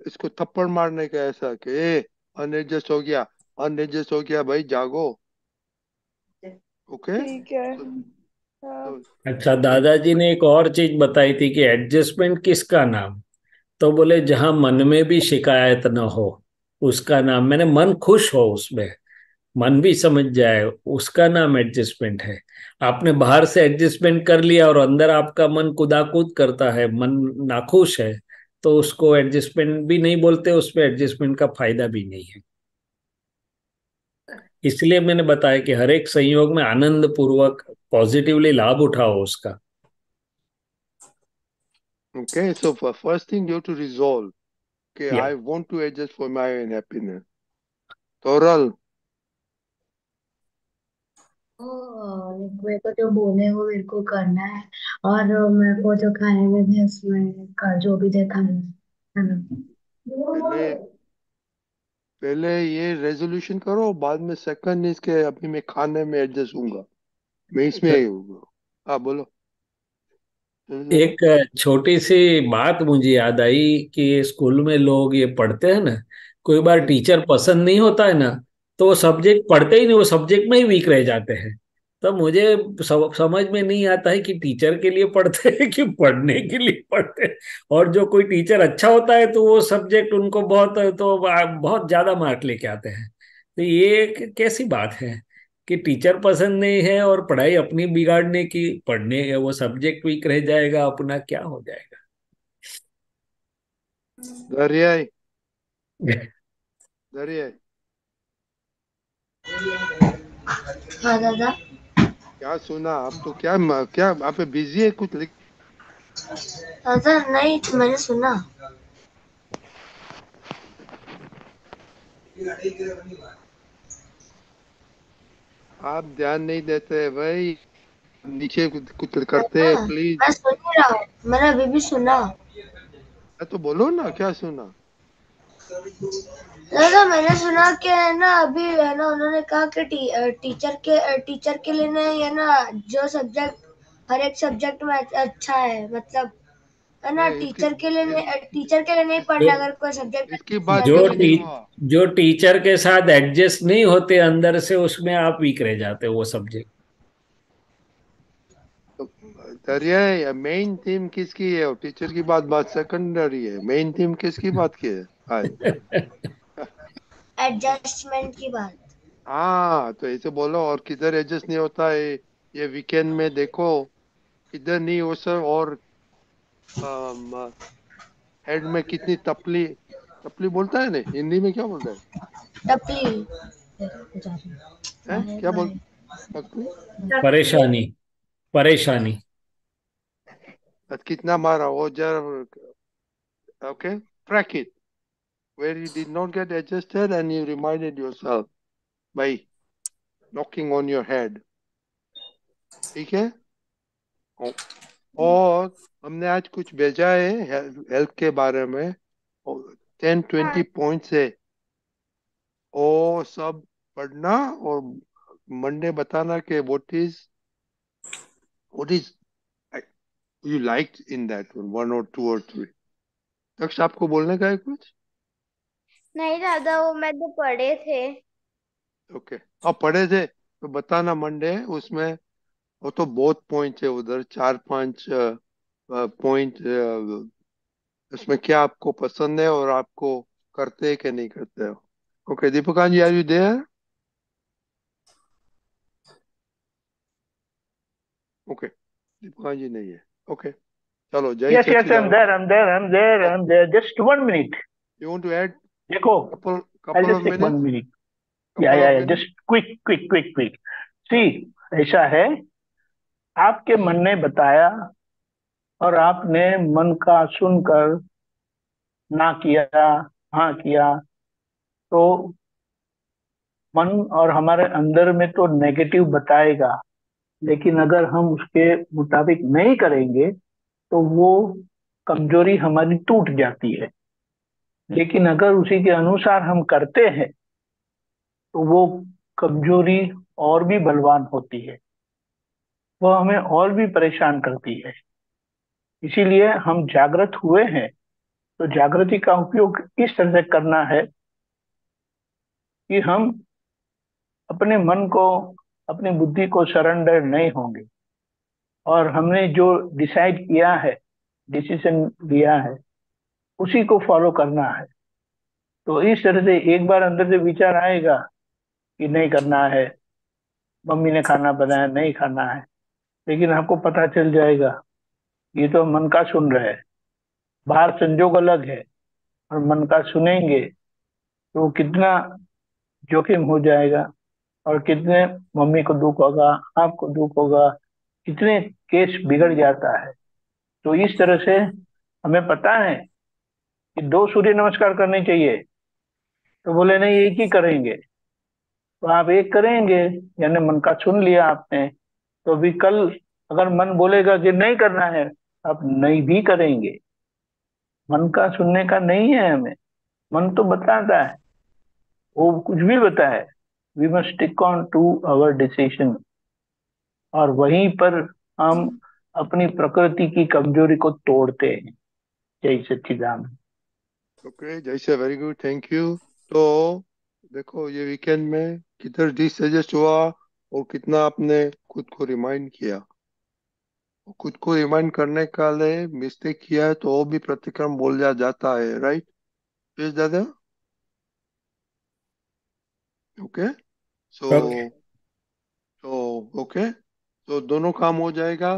इसको थप्पड़ मारने का ऐसा कि ए अनएडजस्ट हो गया, अनएडजस्ट हो गया भाई, जागो। ओके। ठीक है। तो, हाँ। तो अच्छा, दादाजी ने एक और चीज बताई थी कि एडजस्टमेंट किसका नाम। तो बोले जहां मन में भी शिकायत न हो उसका नाम, मैंने मन खुश हो उसमें, मन भी समझ जाए, उसका नाम एडजस्टमेंट है। आपने बाहर से एडजस्टमेंट कर लिया और अंदर आपका मन कुदाकूद करता है, मन नाखुश है, तो उसको एडजस्टमेंट भी नहीं बोलते, उसमें एडजस्टमेंट का फायदा भी नहीं है। इसलिए मैंने बताया कि हर एक संयोग में आनंद पूर्वक पॉजिटिवली लाभ उठाओ उसका। okay, so for first thing you have to resolve, okay, या I want to adjust for my own happiness. Toral, मेरे को जो बोले वो मेरे को करना है। और मेरे को जो खाने में भी उसमें का जो भी देखा है ना। पहले पहले ये रेजोल्यूशन करो, बाद में सेकंड इसके अभी मैं खाने में एडजस्ट हूँगा, मैं इसमें ही हूँगा। हाँ बोलो, जल्दी बोलो। एक छोटी सी बात मुझे याद आई कि स्कूल में लोग ये पढ़ते हैं ना, कोई बार हम्म, टीचर पसंद नहीं होता है ना, तो वो सब्जेक्ट पढ़ते ही नहीं, वो सब्जेक्ट में ही वीक रह जाते हैं। तो मुझे समझ में नहीं आता है कि टीचर के लिए पढ़ते हैं कि पढ़ने के लिए पढ़ते हैं। और जो कोई टीचर अच्छा होता है तो वो सब्जेक्ट उनको बहुत ज्यादा मार्क लेके आते हैं। तो ये कैसी बात है कि टीचर पसंद नहीं है और पढ़ाई अपनी बिगाड़ने की, पढ़ने वो सब्जेक्ट वीक रह जाएगा, अपना क्या हो जाएगा। दरियाई, दरियाई, हाँ दादा। क्या सुना आप? तो क्या क्या आप बिजी है कुछ लिख? दादा नहीं, तो मैंने सुना। आप ध्यान नहीं देते भाई, नीचे कुछ कुछ करते दादा हैं प्लीज। मैं सुन ही रहा हूँ, मैंने अभी भी सुना। तो बोलो ना, क्या सुना? दादा मैंने सुना कि है ना, अभी है ना उन्होंने कहा कि टीचर के लिए नहीं है ना, जो सब्जेक्ट हर एक सब्जेक्ट में अच्छा है, मतलब है ना, नहीं, इसकी टीचर के लिए नहीं जो पढ़ना, अगर कोई सब्जेक्ट इसकी बात जो कभी नहीं टी हुआ। जो टीचर के साथ एडजस्ट नहीं होते अंदर से, उसमें आप वीक रह जाते हो वो सब्जेक्ट। तो दरिया, मेन थीम किसकी है? और टीचर की बात बात सेकेंडरी है, मेन थीम किसकी बात की है आज? एडजस्टमेंट की बात। हाँ, तो ऐसे बोलो। और किधर एडजस्ट नहीं होता है? ये वीकेंड में देखो, किधर नहीं हो सर। और हेड में कितनी तपली, तपली बोलता है ना हिंदी में, क्या बोलता टपली। है क्या बोल तपली? परेशानी, परेशानी। कितना मारा वो जर? Okay, track it where you did not get adjusted and you reminded yourself by knocking on your head. ठीक है। और हमने आज कुछ भेजा है हेल्थ के बारे में, 10-20 पॉइंट्स है, वो सब पढ़ना। और मंडे बताना कि what is you liked in that one or two or three। Taksha आपको बोलने का है कुछ? नहीं दादा, वो मैं तो पढ़े थे। ओके, आप पढ़े थे तो बताना मंडे उसमें। वो तो बहुत पॉइंट है उधर, 4-5 पॉइंट। उसमें क्या आपको पसंद है और आपको करते हैं कि नहीं करते हो। Okay Deepika ji, are you there? Okay, Deepika ji नहीं है। ओके, चलो, जय Yes, yes, I'm Sachchidanand. there, I'm there, I'm there, I'm there. Just 1 minute. You want to add देखो, couple I'll couple just of take minutes? 1 minute. Yeah, couple yeah, of yeah. minutes? Just quick, quick, quick, quick. See, हाँ। ऐसा है, आपके मन ने बताया और आपने मन का सुनकर ना किया, हाँ किया, तो मन और हमारे अंदर में तो नेगेटिव बताएगा, लेकिन अगर हम उसके मुताबिक नहीं करेंगे तो वो कमजोरी हमारी टूट जाती है। लेकिन अगर उसी के अनुसार हम करते हैं तो वो कमजोरी और भी बलवान होती है, वो हमें और भी परेशान करती है। इसीलिए हम जागृत हुए हैं, तो जागृति का उपयोग इस तरह से करना है कि हम अपने मन को, अपनी बुद्धि को सरेंडर नहीं होंगे, और हमने जो डिसाइड किया है, डिसीजन लिया है, उसी को फॉलो करना है। तो इस तरह से एक बार अंदर से विचार आएगा कि नहीं करना है, मम्मी ने खाना बनाया नहीं खाना है, लेकिन आपको पता चल जाएगा ये तो मन का सुन रहे हैं, बाहर संजोग अलग है, और मन का सुनेंगे तो कितना जोखिम हो जाएगा, और कितने मम्मी को दुख होगा, आपको दुख होगा, कितने केस बिगड़ जाता है। तो इस तरह से हमें पता है कि 2 सूर्य नमस्कार करने चाहिए, तो बोले नहीं एक ही करेंगे, तो आप एक करेंगे, यानी मन का सुन लिया आपने। तो अभी कल अगर मन बोलेगा कि नहीं करना है, आप नहीं भी करेंगे। मन का सुनने का नहीं है हमें, मन तो बताता है, वो कुछ भी बताए, we must stick on to our decision, और वहीं पर हम अपनी प्रकृति की कमजोरी को तोड़ते हैं। जय सच्चिदानंद। ओके, जैसे वेरी गुड, थैंक यू। तो देखो ये वीकेंड में किधर डिसएडजस्ट हुआ और कितना आपने खुद को रिमाइंड किया। खुद को रिमाइंड करने का लिए मिस्टेक किया है तो वो भी प्रतिक्रम बोला जाता है, राइट? यस दादा। Okay, so okay. तो ओके, तो दोनों काम हो जाएगा,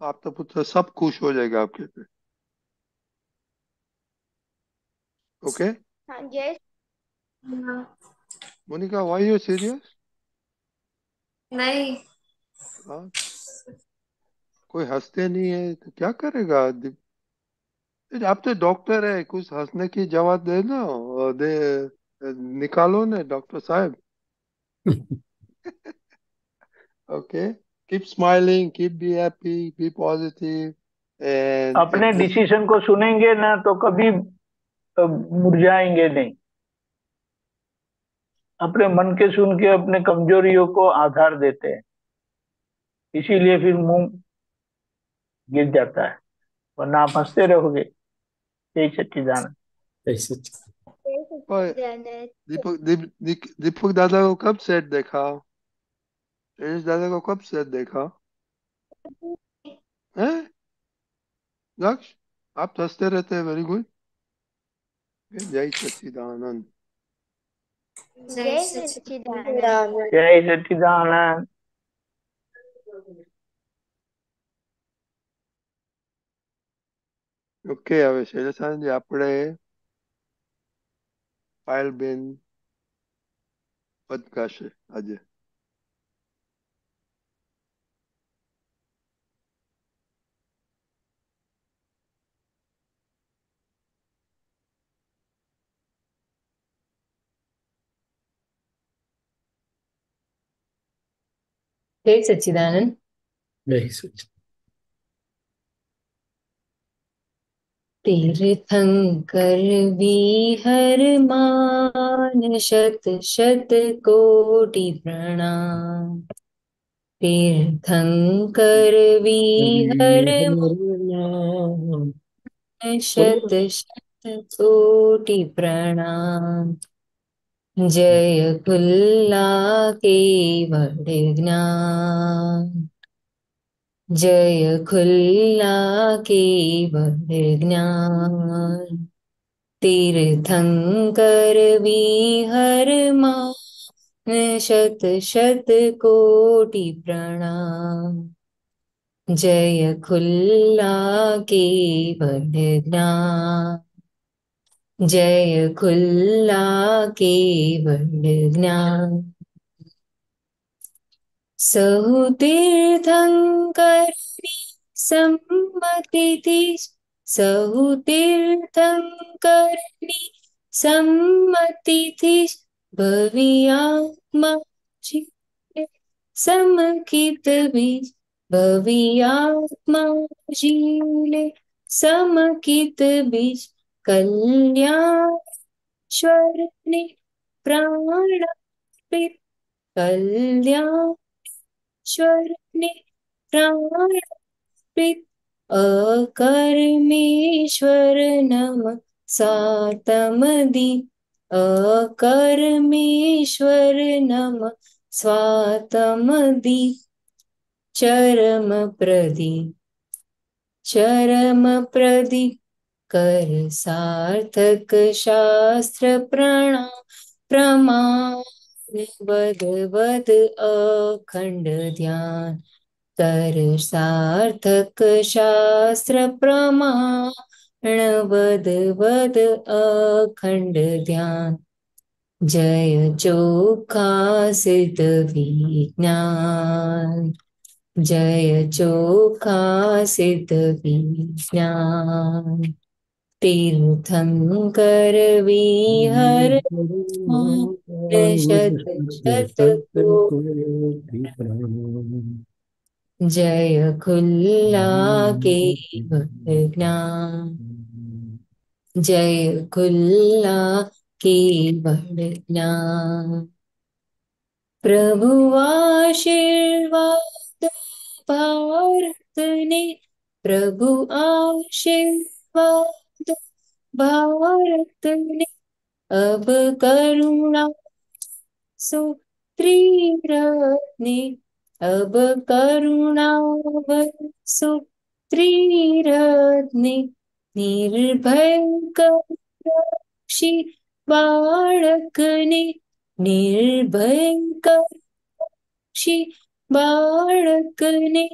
आप तो पुत्र सब खुश हो जाएगा आपके पे। ओके हाँ जय हाँ, मोनिका, व्हाई यू सीरियस? नहीं। हाँ, कोई हंसते नहीं है तो क्या करेगा? आप तो डॉक्टर है, कुछ हंसने की जवाब दे ना, दे निकालो ना डॉक्टर साहब। Okay, keep smiling, keep be happy, be positive and अपने एग्जिस्ट। डिसीजन को सुनेंगे ना तो कभी मुरझाएंगे नहीं। अपने मन के सुन के अपने कमजोरियों को आधार देते हैं, इसीलिए फिर मुंह गिर जाता है, वरना आप हंसते रहोगे। यही सच्चिदानंद। ऐसे सच्चिदानंद। दीपक दादा को कब सेट देखा? तेज दादा को कब सेट देखा? हैं दक्ष, आप तो हंसते रहते हैं, वेरी गुड। जय सच्चिदानंद। जय जय सच्चिदानंद। सच्चिदानंद। जय सच्चिदानंद। ઓકે, હવે શૈલેષાનંદજી આપણે પાયલબેન પદ ગાશે આજે. जय सच्चिदानंद। जय सच्चिदानंद। तीर्थंकर विहर मान शत शत कोटि प्रणाम। तीर्थंकर विहर मान शत शत कोटि प्रणाम। जय खुल्ला केवल ज्ञान। जय खुल्ला केवल ज्ञान। तीर्थंकर विहर मान शत शत कोटि प्रणाम। जय खुल्ला केवल ज्ञान। जय खुल्ला केवल ज्ञान। सहु तीर्थंकर सम्मति थी। सहु तीर्थंकर सम्मति थी। भवियात्मा जीले समकित बीज। भवियात्मा जीले समकित बीज। कल्याणेश्वर ने प्राण अर्पित। कल्याणेश्वर ने प्राण अर्पित। અકર્મેશ્વર નમ સ્વાતમદી અકર્મેશ્વર નમ સ્વાતમદી ચરમ પ્રદી કર સાર્થક શાસ્ત્ર પ્રમાણ વદ અખંડ ધ્યાન કર સાર્થક શાસ્ત્ર પ્રમાણ વદ અખંડ ધ્યાન જય ચોખા સિદ્ધ વિજ્ઞાન જય ચોખા સિદ્ધ વિજ્ઞાન તીર્થંકર વિહર શત શત જય ખુલ્લા કેવળ જ્ઞાન જય ખુલ્લા કેવળ જ્ઞાન પ્રભુ આશીર્વાદ ભારતને પ્રભુ આશીર્વાદ ભારતને અબ કરુણા સો ત્રિરત્ને અબ કરુણા વરસો ત્રિરત્ને નિર્ભય કક્ષી બાળકને નિર્ભય કક્ષી બાળકને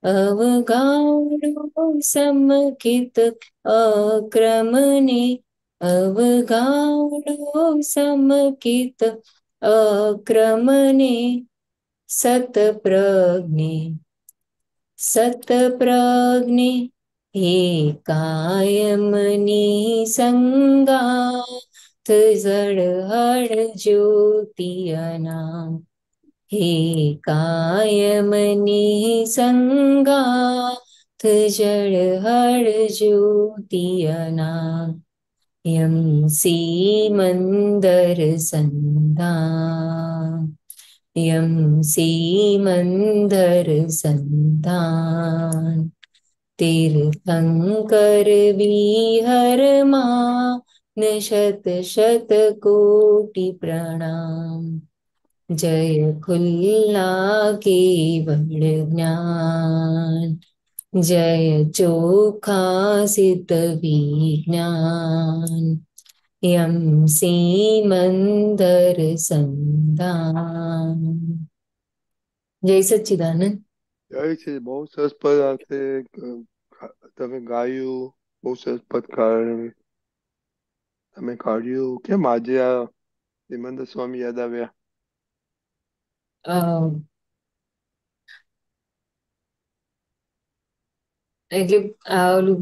અવગાડો સમકિત અક્રમને અવગાડો સમકિત અક્રમને સતપ્રજ્ઞે હે કાયમની સંગાથ ઝળહળ જ્યોતિ અનામ હે કાયમની સંગાથ ઝળહળ જ્યોતિ અનામ યમ સીમંદર સંધાન યમ સીમંદર સંધાન તીર્થંકર વિહરમાં શત શત કોટિ પ્રણામ જય ખુલ્લા કેવળ જ્ઞાન જય ચોખા સિદ્ધ વિજ્ઞાન યમ સીમંદર સંધાન જય સચ્ચિદાનંદ જય છે. બહુ સરસ પદ સાથે તમે ગાયું, બહુ સરસ પદ તમે કાઢ્યું. કેમ આજે આ નિમંદર સ્વામી યાદ આવ્યા? એટલે ઓલું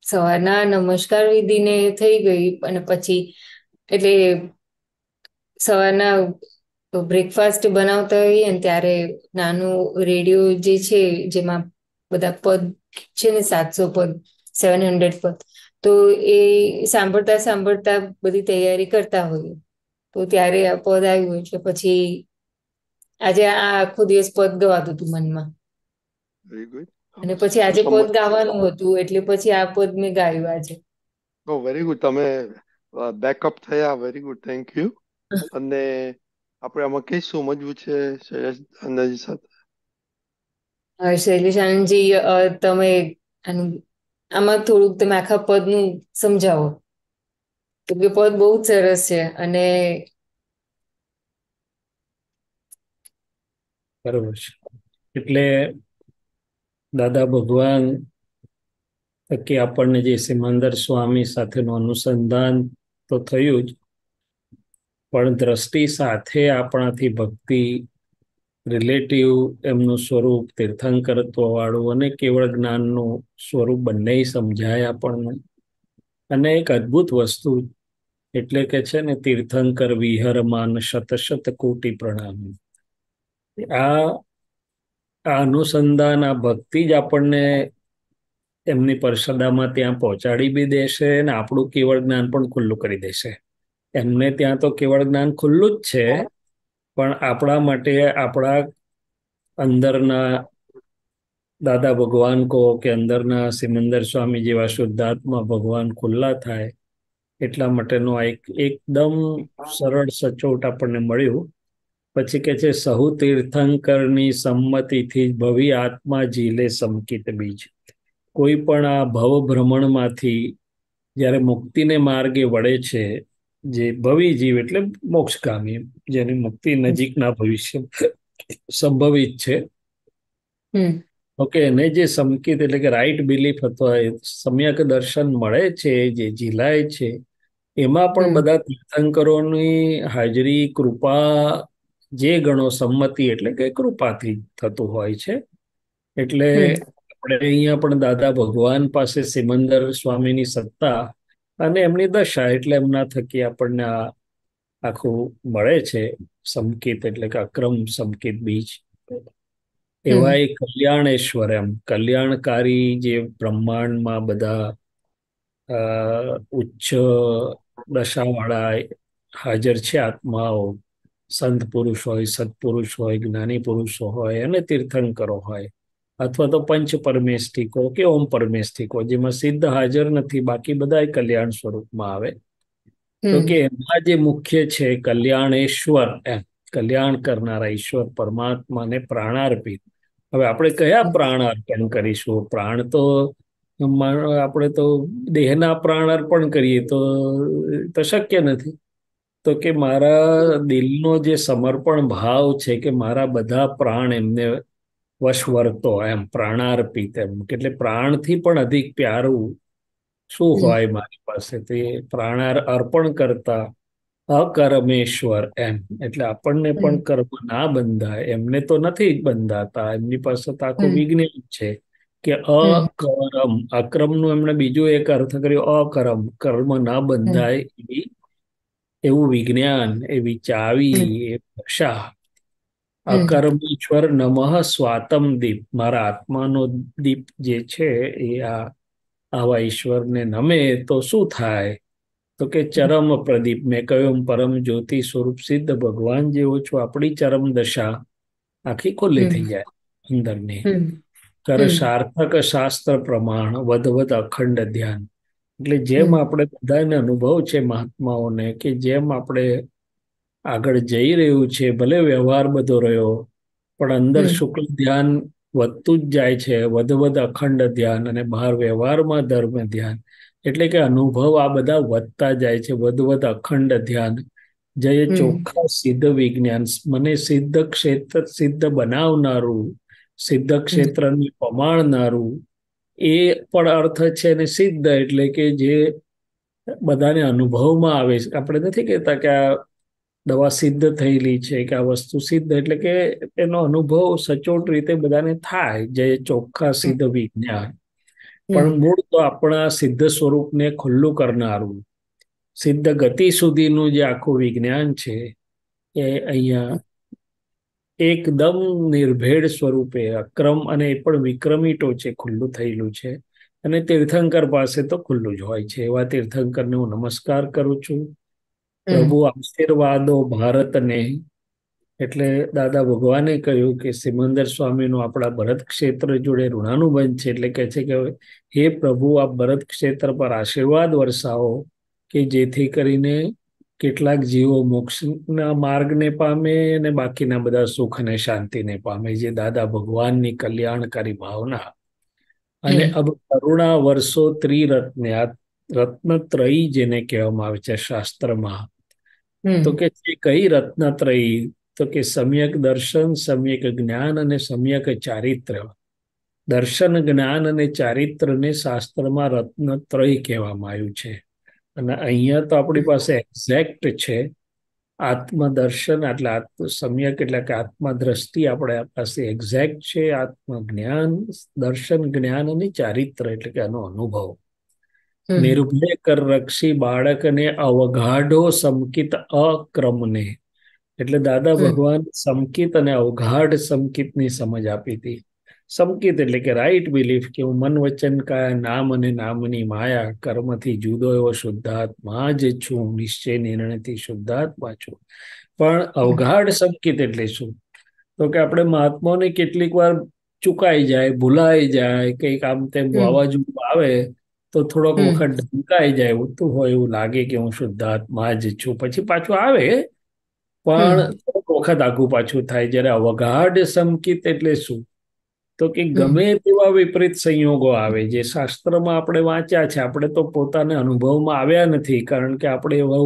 સવારના નમસ્કાર વિધિને થઈ ગઈ અને પછી એટલે સવારના બ્રેકફાસ્ટ બનાવતા હોઈએ ને ત્યારે નાનું રેડિયો જે છે જેમાં બધા પદ છે ને 700 પદ 700 પદ તો એ સાંભળતા સાંભળતા બધી તૈયારી કરતા હોઈએ તો ત્યારે આ પદ આવ્યું એટલે પછી આજે આ આખો દિવસ પદ ગવાતું હતું મનમાં વેરી ગુડ. અને પછી આજે પદ ગાવાનું હતું એટલે પછી આ પદ મેં ગાયું આજે. Very good. તમે બેકઅપ થયા. Very good, thank you. અને આપણે આમાં કઈ સમજવું છે શૈલેષ આનંદજી સાથે? શૈલેષ આનંદજી, તમે આમાં થોડુંક તમે આખા પદનું સમજાવો. તો કે પદ બહુ જ સરસ છે અને બરોબર છે. એટલે દાદા ભગવાન કે આપણને જે સિમંદર સ્વામી સાથેનું અનુસંધાન તો થયું જ, પણ દ્રષ્ટિ સાથે આપણાથી ભક્તિ રિલેટિવ એમનું સ્વરૂપ તીર્થંકરત્વ વાળું અને કેવળ જ્ઞાનનું સ્વરૂપ બંને સમજાય આપણને. અને એક અદ્ભુત વસ્તુ એટલે કે છે ને તીર્થંકર વિહરમાન શત શત કોટી પ્રણામ. આ અનુસંધાન, આ ભક્તિ જ આપણને એમની પરસદામાં ત્યાં પહોંચાડી બી દેશે અને આપણું કેવળ જ્ઞાન પણ ખુલ્લું કરી દેશે. એમને ત્યાં તો કેવળ જ્ઞાન ખુલ્લું જ છે, પણ આપણા માટે આપણા અંદરના દાદા ભગવાન કહો કે અંદરના સિમંદર સ્વામી જેવા શુદ્ધાત્મા ભગવાન ખુલ્લા થાય એટલા માટેનો આ એકદમ સરળ સચોટ આપણને મળ્યું. પછી કે છે સહુ તીર્થંકરની સંમતિથી ભવિ આત્મા ઝીલે સમકિત બીજ. કોઈ પણ આ ભવ ભ્રમણમાંથી જ્યારે મુક્તિને માર્ગે વળે છે, જે ભવિ જીવ એટલે મોક્ષગામી, જેની મુક્તિ નજીકના ભવિષ્ય સંભવિત છે, ઓકે, એને જે સમકિત એટલે કે રાઈટ બિલીફ અથવા સમ્યક દર્શન મળે છે, જે ઝીલાય છે, એમાં પણ બધા તીર્થંકરોની હાજરી, કૃપા, જે ગણો સંમતિ એટલે કે કૃપાથી થતું હોય છે. એટલે આપણે અહીંયા પણ દાદા ભગવાન પાસે સિમંદર સ્વામીની સત્તા અને એમની દશા એટલે એમના થકી આપણને આ આખું મળે છે સમકિત એટલે કે અક્રમ સમકિત બીજ. એવા એ કલ્યાણેશ્વર, એમ કલ્યાણકારી જે બ્રહ્માંડમાં બધા ઉચ્ચ દશાવાળા હાજર છે આત્માઓ, સંત પુરુષ હોય, સત્પુરુષ હોય, જ્ઞાની પુરુષો હોય અને તીર્થંકરો હોય, અથવા તો પંચ પરમેષ્ઠિકો કે ઓમ પરમેષ્ઠિકો, જેમાં સિદ્ધ હાજર નથી, બાકી બધા કલ્યાણ સ્વરૂપમાં આવે. તો કે એમાં જે મુખ્ય છે કલ્યાણેશ્વર, એમ કલ્યાણ કરનારા ઈશ્વર પરમાત્માને પ્રાણાર્પિત. હવે આપણે કયા પ્રાણ અર્પણ કરીશું? પ્રાણ તો આપણે તો દેહના પ્રાણ અર્પણ કરીએ તો શક્ય નથી. તો કે મારા દિલનો જે સમર્પણ ભાવ છે કે મારા બધા પ્રાણ એમને વશ વર્તો, એમ પ્રાણાર્પિત, એમ એટલે પ્રાણથી પણ અધિક પ્યારું શું હોય મારી પાસે? તે પ્રાણ અર્પણ કરતા અકર્મેશ્વર, એમ એટલે આપણને પણ કર્મ ના બંધાય, એમને તો નથી બંધાતા, એમની પાસે તો આખું વિજ્ઞાન છે કે અકરમ, અક્રમનું એમણે બીજું એક અર્થ કર્યો, અકરમ, કર્મ ના બંધાય એવું વિજ્ઞાન, એવી ચાવી, એ ભાષા. અકર્મેશ્વર નમઃ સ્વાતમ દીપ, મારા આત્માનો દીપ જે છે એ આવા ઈશ્વરને નમે તો શું થાય? તો કે ચરમ પ્રદીપ, મેં કહ્યું પરમ જ્યોતિ સ્વરૂપ સિદ્ધ ભગવાન જેવો છો, આપણી ચરમ દશા આખી ખુલ્લી થઈ જાય અંદરની. કર સાર્થક શાસ્ત્ર પ્રમાણ વધ અખંડ ધ્યાન. એટલે જેમ આપણે બધાને અનુભવ છે મહાત્માઓને કે જેમ આપણે આગળ જઈ રહ્યું છે, ભલે વ્યવહાર બધો રહ્યો પણ અંદર શુક્લ ધ્યાન વધતું જ જાય છે, વધ અખંડ ધ્યાન, અને બહાર વ્યવહારમાં ધર્મ ધ્યાન, એટલે કે અનુભવ આ બધા વધતા જાય છે, વધ અખંડ ધ્યાન. જય ચોખ્ખા સિદ્ધ વિજ્ઞાન, મને સિદ્ધ ક્ષેત્ર સિદ્ધ બનાવનારું, સિદ્ધ ક્ષેત્રને પમાડનારું, એ પણ અર્થ છે. અને સિદ્ધ એટલે કે જે બધાને અનુભવમાં આવે છે. આપણે નથી કહેતા કે આ દવા સિદ્ધ થયેલી છે કે આ વસ્તુ સિદ્ધ, એટલે કે એનો અનુભવ સચોટ રીતે બધાને થાય. જે ચોખ્ખા સિદ્ધ વિજ્ઞાન, પણ મૂળ તો આપણા સિદ્ધ સ્વરૂપને ખુલ્લું કરનારું, સિદ્ધ ગતિ સુધીનું જે આખું વિજ્ઞાન છે એ અહીંયા એકદમ નિર્ભેળ સ્વરૂપે અક્રમ, અને એ પણ વિક્રમી ટોચે ખુલ્લું થયેલું છે. અને તીર્થંકર પાસે તો ખુલ્લું જ હોય છે. એવા તીર્થંકરને હું નમસ્કાર કરું છું. પ્રભુ આશીર્વાદો ભારતને. એટલે દાદા ભગવાને કહ્યું કે સિમંદર સ્વામીનું આપણા ભરત ક્ષેત્ર જોડે ઋણાનુબંધ છે. એટલે કહે છે કે હે પ્રભુ, આપ ભરત ક્ષેત્ર પર આશીર્વાદ વરસાવો કે જેથી કરીને કેટલાક જીવો મોક્ષના માર્ગને પામે અને બાકીના બધા સુખ અને શાંતિને પામે, જે દાદા ભગવાનની કલ્યાણકારી ભાવના. અને અબ કરુણા વર્ષો ત્રિરત્ન, રત્નત્રયી જેને કહેવામાં આવે છે શાસ્ત્રમાં. તો કે કઈ રત્નત્રયી? તો કે સમ્યક દર્શન, સમ્યક જ્ઞાન અને સમ્યક ચારિત્ર્ય. દર્શન, જ્ઞાન અને ચારિત્રને શાસ્ત્રમાં રત્નત્રય કહેવામાં આવ્યું છે. અને અહીંયા તો આપણી પાસે એક્ઝેક્ટ છે આત્મદર્શન, એટલે સમ્યક એટલે કે આત્મદ્રષ્ટિ આપણા પાસે એક્ઝેક્ટ છે. આત્મજ્ઞાન, દર્શન, જ્ઞાન અને ચારિત્ર એટલે કે આનો અનુભવ. નિર્ભય કર રક્ષી બાળકને અવગાઢો સમકિત અક્રમને. એટલે દાદા ભગવાન સમકિત અને અવગાઢ સમકિતની સમજ આપી હતી. સમકિત એટલે કે રાઈટ બિલીફ, કે હું મન વચન કાયા નામ અને નામની માયા કર્મથી જુદો એવો શુદ્ધાત્મા જ છું, નિશ્ચય નિર્ણયથી શુદ્ધાત્મા છું. પણ અવગાઢ સમકિત એટલે શું? તો કે આપણે મહાત્માઓને કેટલીક વાર ચુકાઈ જાય, ભૂલાઈ જાય, કંઈક આમ તેમ વાવાઝોડું આવે તો થોડોક વખત ઢંકાઈ જાય, ઉતું હોય એવું લાગે કે હું શુદ્ધાત્મા જ છું, પછી પાછું આવે પણ થોડોક વખત આઘું પાછું થાય. જ્યારે અવગાઢ સંકિત એટલે શું? તો કે ગમે તેવા વિપરીત સંયોગો આવે, જે શાસ્ત્રમાં આપણે વાંચ્યા છે, આપણે તો પોતાના અનુભવમાં આવ્યા નથી, કારણ કે આપણે એવો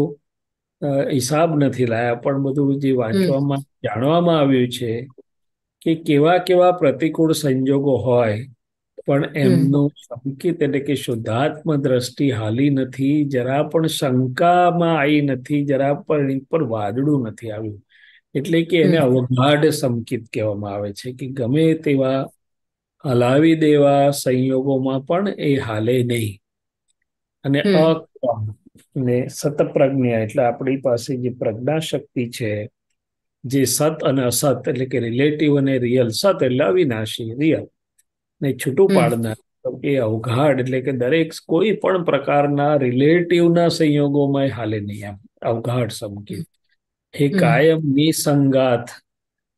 હિસાબ નથી લાયા, પણ બધું જે વાંચવામાં જાણવામાં આવ્યું છે કે કેવા કેવા પ્રતિકૂળ સંજોગો હોય પણ એમનું સંકિત એટલે કે શુદ્ધાત્મ દ્રષ્ટિ હાલી નથી, જરા પણ શંકામાં આવી નથી, જરા પણ એની પર વાદળું નથી આવ્યું. એટલે કે એને અવગાઢ સંકિત કહેવામાં આવે છે, કે ગમે તેવા હલાવી દેવા સંયોગોમાં પણ એ હાલે નહીં. અને અક્રમ ને સતપ્રજ્ઞા એટલે આપણી પાસે જે પ્રજ્ઞા શક્તિ છે, જે સત અને અસત એટલે કે રિલેટિવ અને રિયલ, સત એટલે અવિનાશી, રિયલ ને છૂટું પાડનાર, એ અવઘાડ એટલે કે દરેક કોઈ પણ પ્રકારના રિલેટિવના સંયોગોમાં હાલે નહીં. એમ અવઘાડ સંકેત એ કાયમ નિસંગાત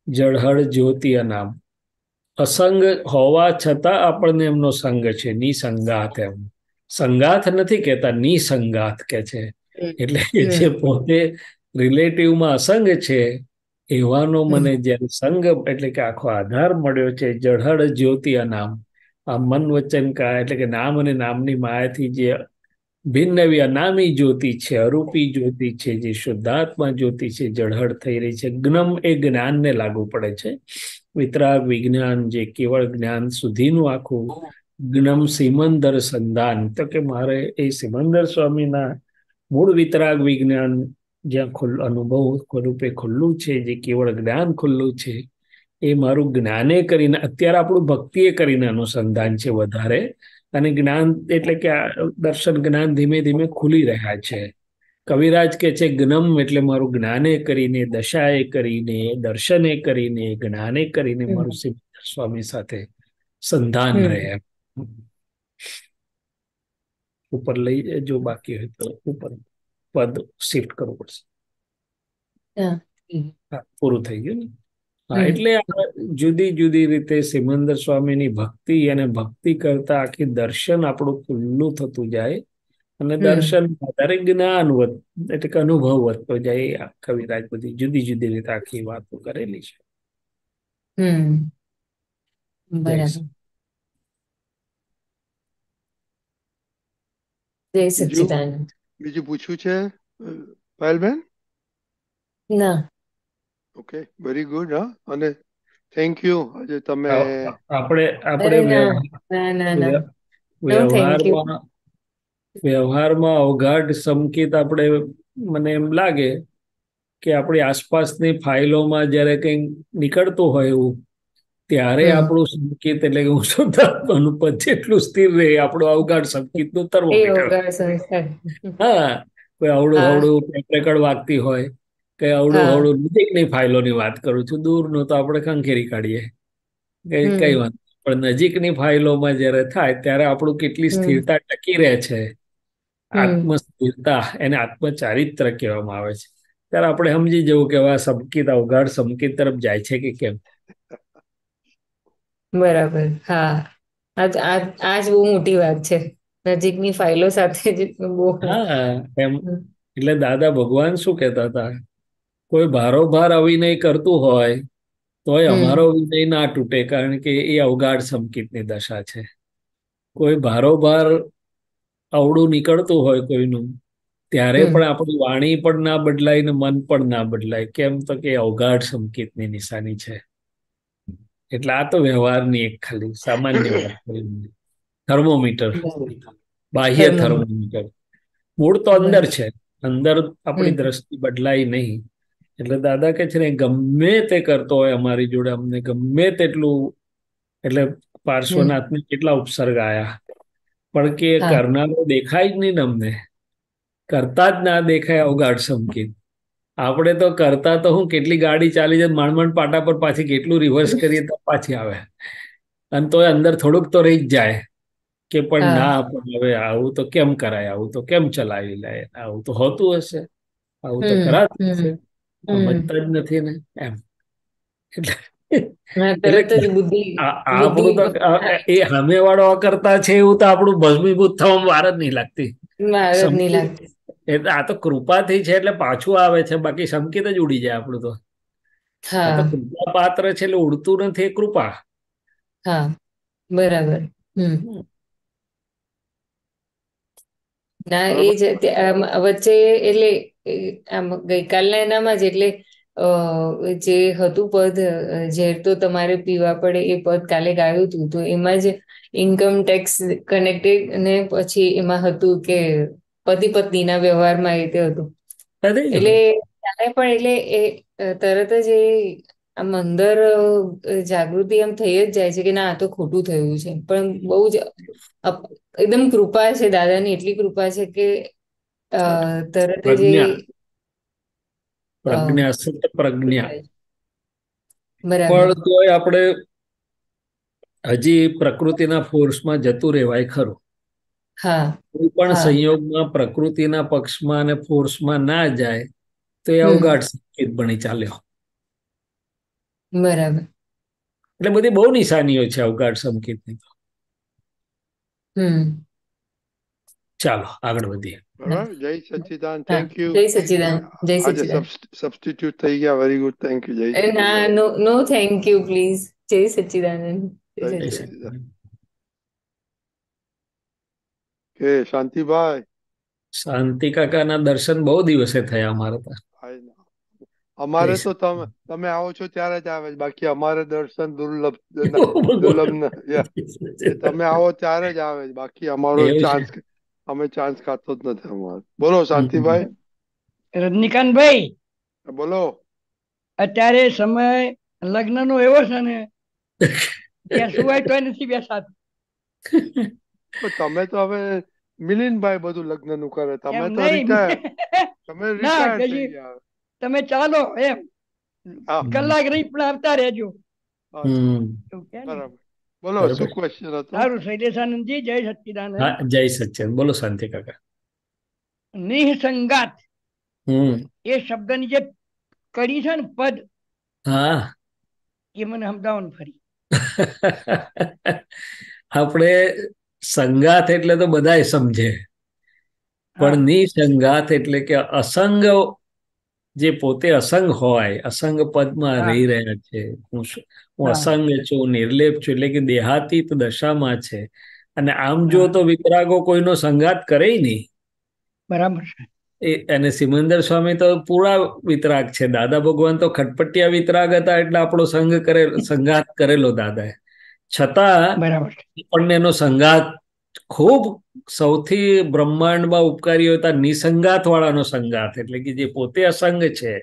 જળહળ જ્યોતિ અનામ, અસંગ હોવા છતાં આપણને એમનો સંગ છે, નિસંગાત. એમ સંગાથ નથી કહેતા, નિસંગાથ કે છે. એટલે જે પોતે રિલેટિવમાં અસંગ છે એવાનો મને જ્યારે સંગ એટલે કે આખો આધાર મળ્યો છે, જળહળ જ્યોતિ અનામ, આ મન વચન કા એટલે કે નામ અને નામની માયાથી જે ભિન્ન એવી અનામી જ્યોતિ છે, અરૂપી જ્યોતિ છે, જે શુદ્ધાત્મા જ્યોતિ છે, જળહળ થઈ રહી છે. જ્ઞમ એ જ્ઞાનને લાગુ પડે છે, વિતરાગ વિજ્ઞાન જે કેવળ જ્ઞાન સુધીનું આખું જ્ઞમ સિમંદર સંધાન, તો કે મારે એ સિમંદર સ્વામીના મૂળ વિતરાગ વિજ્ઞાન જ્યાં અનુભવ રૂપે ખુલ્લું છે, જે કેવળ જ્ઞાન ખુલ્લું છે, એ મારું જ્ઞાને કરીને, અત્યારે આપણું ભક્તિએ કરીને અનુસંધાન છે વધારે, અને જ્ઞાન એટલે કે દર્શન જ્ઞાન ધીમે ધીમે ખુલી રહ્યા છે. કવિરાજ કે છે જ્ઞમ એટલે મારું જ્ઞાને કરીને, દશાએ કરીને, દર્શને કરીને, જ્ઞાને કરીને મારું સિમંદર સ્વામી સાથે સંધાન રહે. ઉપર લઈ જો બાકી હોય તો ઉપર પદ શિફ્ટ કરવું પડશે. પૂરું થઈ ગયું ને? હા, એટલે જુદી જુદી રીતે સિમંદર સ્વામીની ભક્તિ, અને ભક્તિ કરતા આખી દર્શન આપણું ખુલ્લું થતું જાય, અને દર્શન આધારે જ્ઞાન એટલે કે અનુભવ વધતો જાય. કવિરાજ બધી જુદી જુદી રીતે આખી વાતો કરેલી છે. બરાબર. જય સચ્ચિદાનંદ. બીજું પૂછવું છે પાયલબેન? ના. Okay, very good. હા, અને થેન્ક યુ. આજે તમે વ્યવહારમાં અવઘાડ સંકેત આપણે, મને એમ લાગે કે આપણી આસપાસની ફાઇલોમાં જ્યારે કંઈ નીકળતું હોય એવું, ત્યારે આપણું સંકેત એટલે કે હું શુદ્ધાત્માનું પદ જેટલું સ્થિર રહે, આપણું અવઘાડ સંકેતનું થર્મોમીટર. હા, કોઈ અવળું હવળું રેકર્ડ વાગતી હોય, કઈ અવળું હવળું નજીકની ફાઇલોની વાત કરું છું, દૂરનું તો આપણે ખંખેરી કાઢીએ, કઈ વાત. પણ નજીકની ફાઇલોમાં જ્યારે થાય ત્યારે આપણું કેટલી સ્થિરતા ટકી રહે છે, આત્મસ્થિરતા, એને આત્મચારિત્ર કહેવામાં આવે છે. ત્યારે આપણે સમજી જવું કે આ સંકેત અવઘાડ સંકેત તરફ જાય છે કે કેમ. બરાબર. હા, આજ બહુ મોટી વાત છે, નજીકની ફાઇલો સાથે જ બહુ. હા, એમ એટલે દાદા ભગવાન શું કહેતા હતા, કોઈ ભારોભાર અવિનય કરતું હોય તોય અમારો વિનય ના તૂટે, કારણ કે એ અવઘાડ સંકેતની દશા છે. કોઈ ભારોભાર અવળું નીકળતું હોય કોઈનું, ત્યારે પણ આપણી વાણી પણ ના બદલાય ને મન પણ ના બદલાય. કેમ? તો કે અવઘાડ સંકેતની નિશાની છે. એટલે આ તો વ્યવહારની એક ખાલી સામાન્ય વાત, થર્મોમીટર, બાહ્ય થર્મોમીટર. મૂળ તો અંદર છે, અંદર આપણી દ્રષ્ટિ બદલાય નહીં. એટલે દાદા કે છે ને, ગમે તે કરતો હોય અમારી જોડે, અમને ગમે તેટલું, એટલે પાર્શ્વનાથને કેટલા ઉપસર્ગ આયા, પણ કે કરનારો દેખાય જ નહીં ને, અમને કરતા જ ના દેખાય. અવઘાડ સંકેત. આપણે તો કરતા તો હું કેટલી ગાડી ચાલી જાય, માંડ પાટા પર પાછી કેટલું રિવર્સ કરીએ તો પાછી આવે, અને તો અંદર થોડુંક તો રહી જ જાય કે પણ ના, પણ હવે આવું તો કેમ કરાય, આવું તો કેમ ચલાવી લે, આવું તો હોતું હશે, આવું તો કરાતું હશે, સમજતા જ નથી ને એમ. એટલે હા, એટલે તરત જ બુદ્ધિ બુદ્ધિ આપણું તો એ સામેવાળો અકર્તા છે એવું તો આપણું ભસ્મીભૂત થવામાં વાર જ નહીં લાગતી. વાર જ નહીં સમકીત લાગતી. એટલે આ તો કૃપાથી છે એટલે પાછું આવે છે, બાકી સમકીત જ ઉડી જાય આપણું તો. આ તો હા કૃપા પાત્ર છે એટલે ઉડતું નથી, એ કૃપા. હા, બરાબર. ના એ બરાબર. જ વચ્ચે એટલે આમ ગઈકાલના એનામાં જ એટલે જે હતું પદ ઝેર તો તમારે પીવા પડે, એ પદ કાલે ગાયું હતું, તો એમાં જ ઇન્કમ ટેક્સ કનેક્ટેડ ને પછી એમાં હતું કે પતિ પત્નીના વ્યવહારમાં એ તે હતું. એટલે ત્યારે પણ એટલે એ તરત જ એ આમ અંદર જાગૃતિ આમ થઈ જ જાય છે કે ના આ તો ખોટું થયું છે. પણ બહુ જ એકદમ કૃપા છે દાદાની, એટલી કૃપા છે કે તરત જ પ્રજ્ઞા પ્રજ્ઞા સત પ્રજ્ઞા. બરાબર. પણ તોય આપણે હજી પ્રકૃતિના ફોર્સમાં જતું રહેવાય ખરું. હા કોઈ પણ હા સંયોગમાં પ્રકૃતિના પક્ષમાં અને ફોર્સમાં ના જાય તો એ અવઘાટ સંકેત બની ચાલ્યો. બરાબર. એટલે બધી બહુ નિશાનીઓ છે અવઘાટ સંકેતની. તો ચાલો આગળ વધીએ. બરાબર. જય સચ્ચિદાન. હા, થેન્ક યુ. જય સચ્ચિદાન. જય આજે સચ્ચિદાન. સબસ્ટિટ્યુટ થઈ ગયા. Very good. Thank you. જય ના, સચ્ચિદાન. નો નો થેન્ક યુ પ્લીઝ. જય સચ્ચિદાનંદ. જય જય સચ્ચિદાનંદ. સચ્ચિદાન. કે શાંતિભાઈ. શાંતિ કાકાના દર્શન બહુ દિવસે થયા અમારે તો. અમારે તો તમે આવો છો ત્યારે જ આવે, બાકી અમારે દર્શન દુર્લભ તમે આવો ત્યારે જ આવે, બાકી અમારો ચાન્સ અમે ચાન્સ ખાતો જ નથી અમારો. બોલો શાંતિભાઈ. રજનીકાંતભાઈ બોલો. અત્યારે સમય લગ્નનો એવો છે ને ત્યાં સુવાય તોય નથી બેસાતું. તમે તો હવે મિલિનભાઈ બધું લગ્ન નું કરે, તમે તો નહીં તમે ના રિટાયર થઈ કજી ગયા. તમે ચાલો એમ કલાક રહી પણ આવતા રહેજો. બરાબર. બોલો શું ક્વેશ્ચન હતો? સારું. શૈલેષાનંદજી જય સચ્ચિદાનંદ. જય સચ્ચિદાનંદ. બોલો શાંતિ કાકા. નિઃસંગાત એ શબ્દની જે કડી છે ને પદ, હા એ મને સમજાવો ને ફરી. આપણે સંગાત એટલે તો બધા સમજે, પણ નિસંગાત એટલે કે અસંગ, જે પોતે અસંગ હોય, અસંગ પદમાં રહી રહ્યા છે. હું અસંગ છું, નિર્લેપ છું, એટલે કે દેહાતીત દશામાં છે. અને આમ જો તો વિતરાગો કોઈનો સંગાત કરે નહીં. બરાબર છે. અને સિમંદર સ્વામી તો પૂરા વિતરાગ છે. દાદા ભગવાન તો ખટપટિયા વિતરાગ હતા, એટલે આપણો સંગાત કરેલો દાદાએ. છતાં આપણને એનો સંગાત ખૂબ સૌથી બ્રહ્માંડમાં ઉપકારી હતા નિસંગાત વાળાનો સંગાત, એટલે કે જે પોતે અસંગ છે,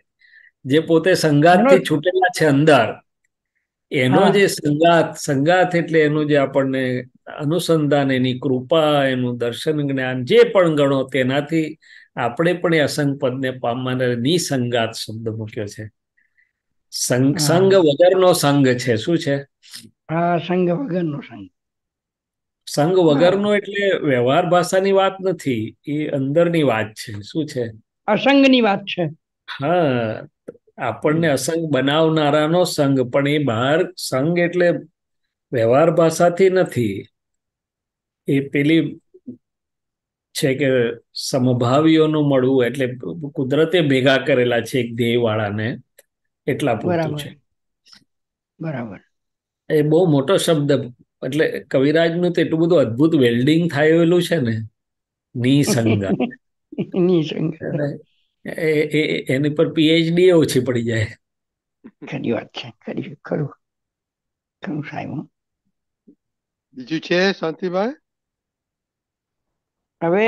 જે પોતે સંગાતથી છૂટેલા છે અંદર, એનો જે સંગાત એટલે એનું જે આપણને અનુસંધાન, એની કૃપા, એનું દર્શન જ્ઞાન જે પણ ગણો, તેનાથી આપણે પણ એ અસંગ પદને પામવાના નિસંગાત શબ્દ મૂક્યો છે. સંગ વગરનો સંગ છે. શું છે? સંગ વગરનો સંગ. સંગ વગરનો એટલે વ્યવહાર ભાષાની વાત નથી, એ અંદરની વાત છે. શું છે? અસંગની વાત છે. હા, આપણને અસંગ બનાવનારાનો સંગ. પણ એ બહાર સંગ એટલે વ્યવહાર ભાષાથી નથી, એ પેલી છે કે સમભાવીઓનું મળવું, એટલે કુદરતે ભેગા કરેલા છે એક ધ્યેય વાળાને, એટલા પૂરતું છે. બરાબર. એ બહુ મોટો શબ્દ, એટલે કવિરાજનું તો એટલું બધું અદ્ભુત વેલ્ડિંગ થયેલું છે ને, નિસંગાત. એની પર પીએચડી ઓછી પડી જાય. ખરી વાત છે. ખરું સાહેબ. બીજું છે શાંતિભાઈ? હવે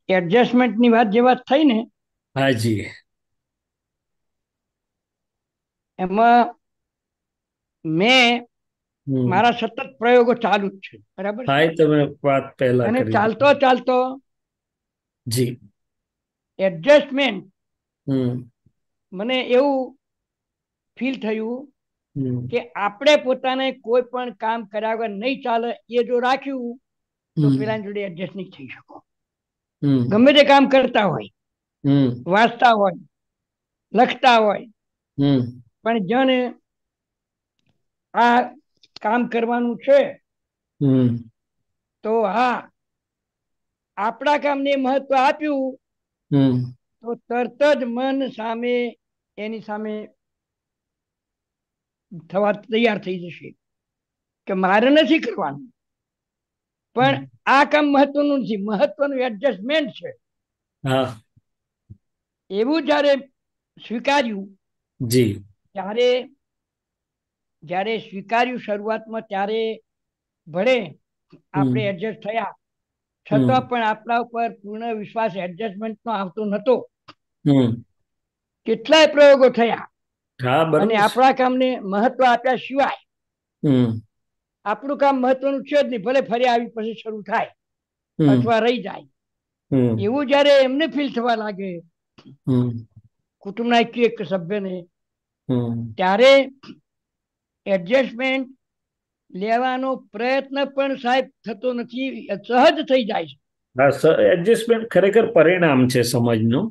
એડજસ્ટમેન્ટની વાત જે વાત થઈ ને, હાજી, એમાં મેં મારા સતત પ્રયોગો ચાલુ જ છે. બરાબર. હા, તમે વાત પહેલા અને કરી. ચાલતો જી એડજસ્ટમેન્ટ મને એવું ફીલ થયું કે આપણે પોતાને કોઈ પણ કામ કર્યા વગર નહીં ચાલે, એ જો રાખ્યું તો પેલા જોડે એડજસ્ટ નહીં થઈ શકો. ગમે તે કામ કરતા હોય, વાંચતા હોય, લખતા હોય, પણ જને આ કામ કરવાનું છે, તો હા આપણા કામને મહત્વ આપ્યું તો તરત જ મન સામે એની સામે થવા તૈયાર થઈ જશે કે મારે નથી કરવાનું. પણ આ કામ મહત્વનું નથી, મહત્વનું એડજસ્ટમેન્ટ છે. એવું જ્યારે સ્વીકાર્યું જી ત્યારે જ્યારે સ્વીકાર્યું શરૂઆતમાં ત્યારે ભલે આપણે એડજસ્ટ થયા, છતાં પણ આપણા ઉપર પૂર્ણ વિશ્વાસ એડજસ્ટમેન્ટ નો આવતો નતો. કેટલાય પ્રયોગો થયા અને આપણા કામને મહત્વ આપ્યા સિવાય આપણું કામ મહત્વનું છે જ નહીં, ભલે ફરી આવી પછી શરૂ થાય અથવા રહી જાય. એવું જયારે એમને ફીલ થવા લાગે કુટુંબના એક સભ્યને, ત્યારે એડજસ્ટમેન્ટ લેવાનો પ્રયત્ન પણ સાહેબ થતો નથી, સહજ થઈ જાય છે. એડજસ્ટમેન્ટ ખરેખર પરિણામ છે સમજનું,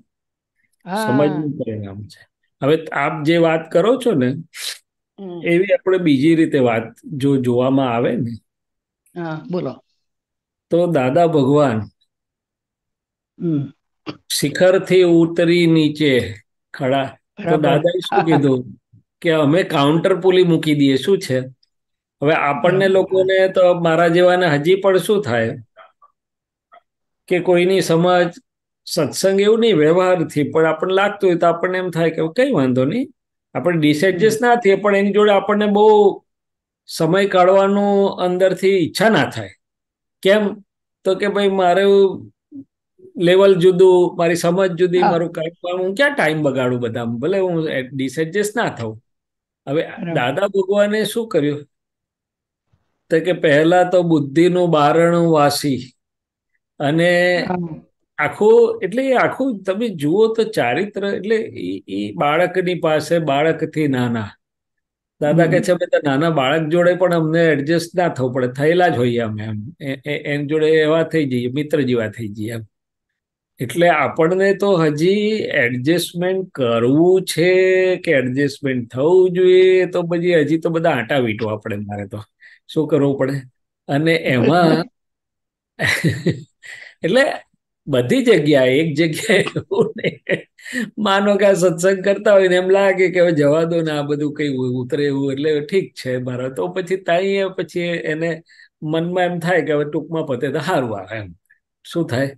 સમજનું પરિણામ છે. હવે આપ જે વાત કરો છો ને એવી આપણે બીજી રીતે વાત જો જોવામાં આવે ને, બોલો, તો દાદા ભગવાન શિખર થી ઉતરી નીચે ખડા, તો દાદાએ શું કીધું કે અમે કાઉન્ટર પુલી મૂકી દઈએ. શું છે? હવે આપણને લોકોને તો મારા જેવાને હજી પણ શું થાય કે કોઈની સમજ સત્સંગ એવું નહીં, વ્યવહારથી પણ આપણને લાગતું હોય તો આપણને એમ થાય કે કઈ વાંધો નહીં, આપણે ડિસએડજસ્ટ ના થઈએ, પણ એની જોડે આપણને બહુ સમય કાઢવાનું અંદરથી ઈચ્છા ના થાય. કેમ? તો કે ભાઈ મારે લેવલ જુદું, મારી સમજ જુદી, મારું કામ, હું ક્યાં ટાઈમ બગાડું બધા, ભલે હું ડિસએડજસ્ટ ના થઉં. હવે દાદા ભગવાને શું કર્યું તો કે પહેલા તો બુદ્ધિનું બારણું વાસી અને આખું, એટલે આખું તમે જુઓ તો ચારિત્ર, એટલે એ બાળકની પાસે, બાળકથી નાના, દાદા કહે છે બધા નાના બાળક જોડે પણ અમને એડજસ્ટ ના થવું પડે, થયેલા જ હોઈએ અમે એમ, એની જોડે એવા થઈ જઈએ, મિત્ર જેવા થઈ જઈએ એમ. એટલે આપણને તો હજી એડજસ્ટમેન્ટ કરવું છે કે એડજસ્ટમેન્ટ થવું જોઈએ, તો પછી હજી તો બધા આટા વીટવા પડે. મારે તો શું કરવું પડે? અને એમાં એટલે બધી જગ્યાએ, એક જગ્યાએ એવું નહીં, માનો કે આ સત્સંગ કરતા હોય ને એમ લાગે કે હવે જવા દો ને, આ બધું કઈ ઉતરે એવું, એટલે ઠીક છે મારા, તો પછી ત્યાં પછી એને મનમાં એમ થાય કે હવે ટૂંકમાં પતે તો સારું આવે એમ. શું થાય?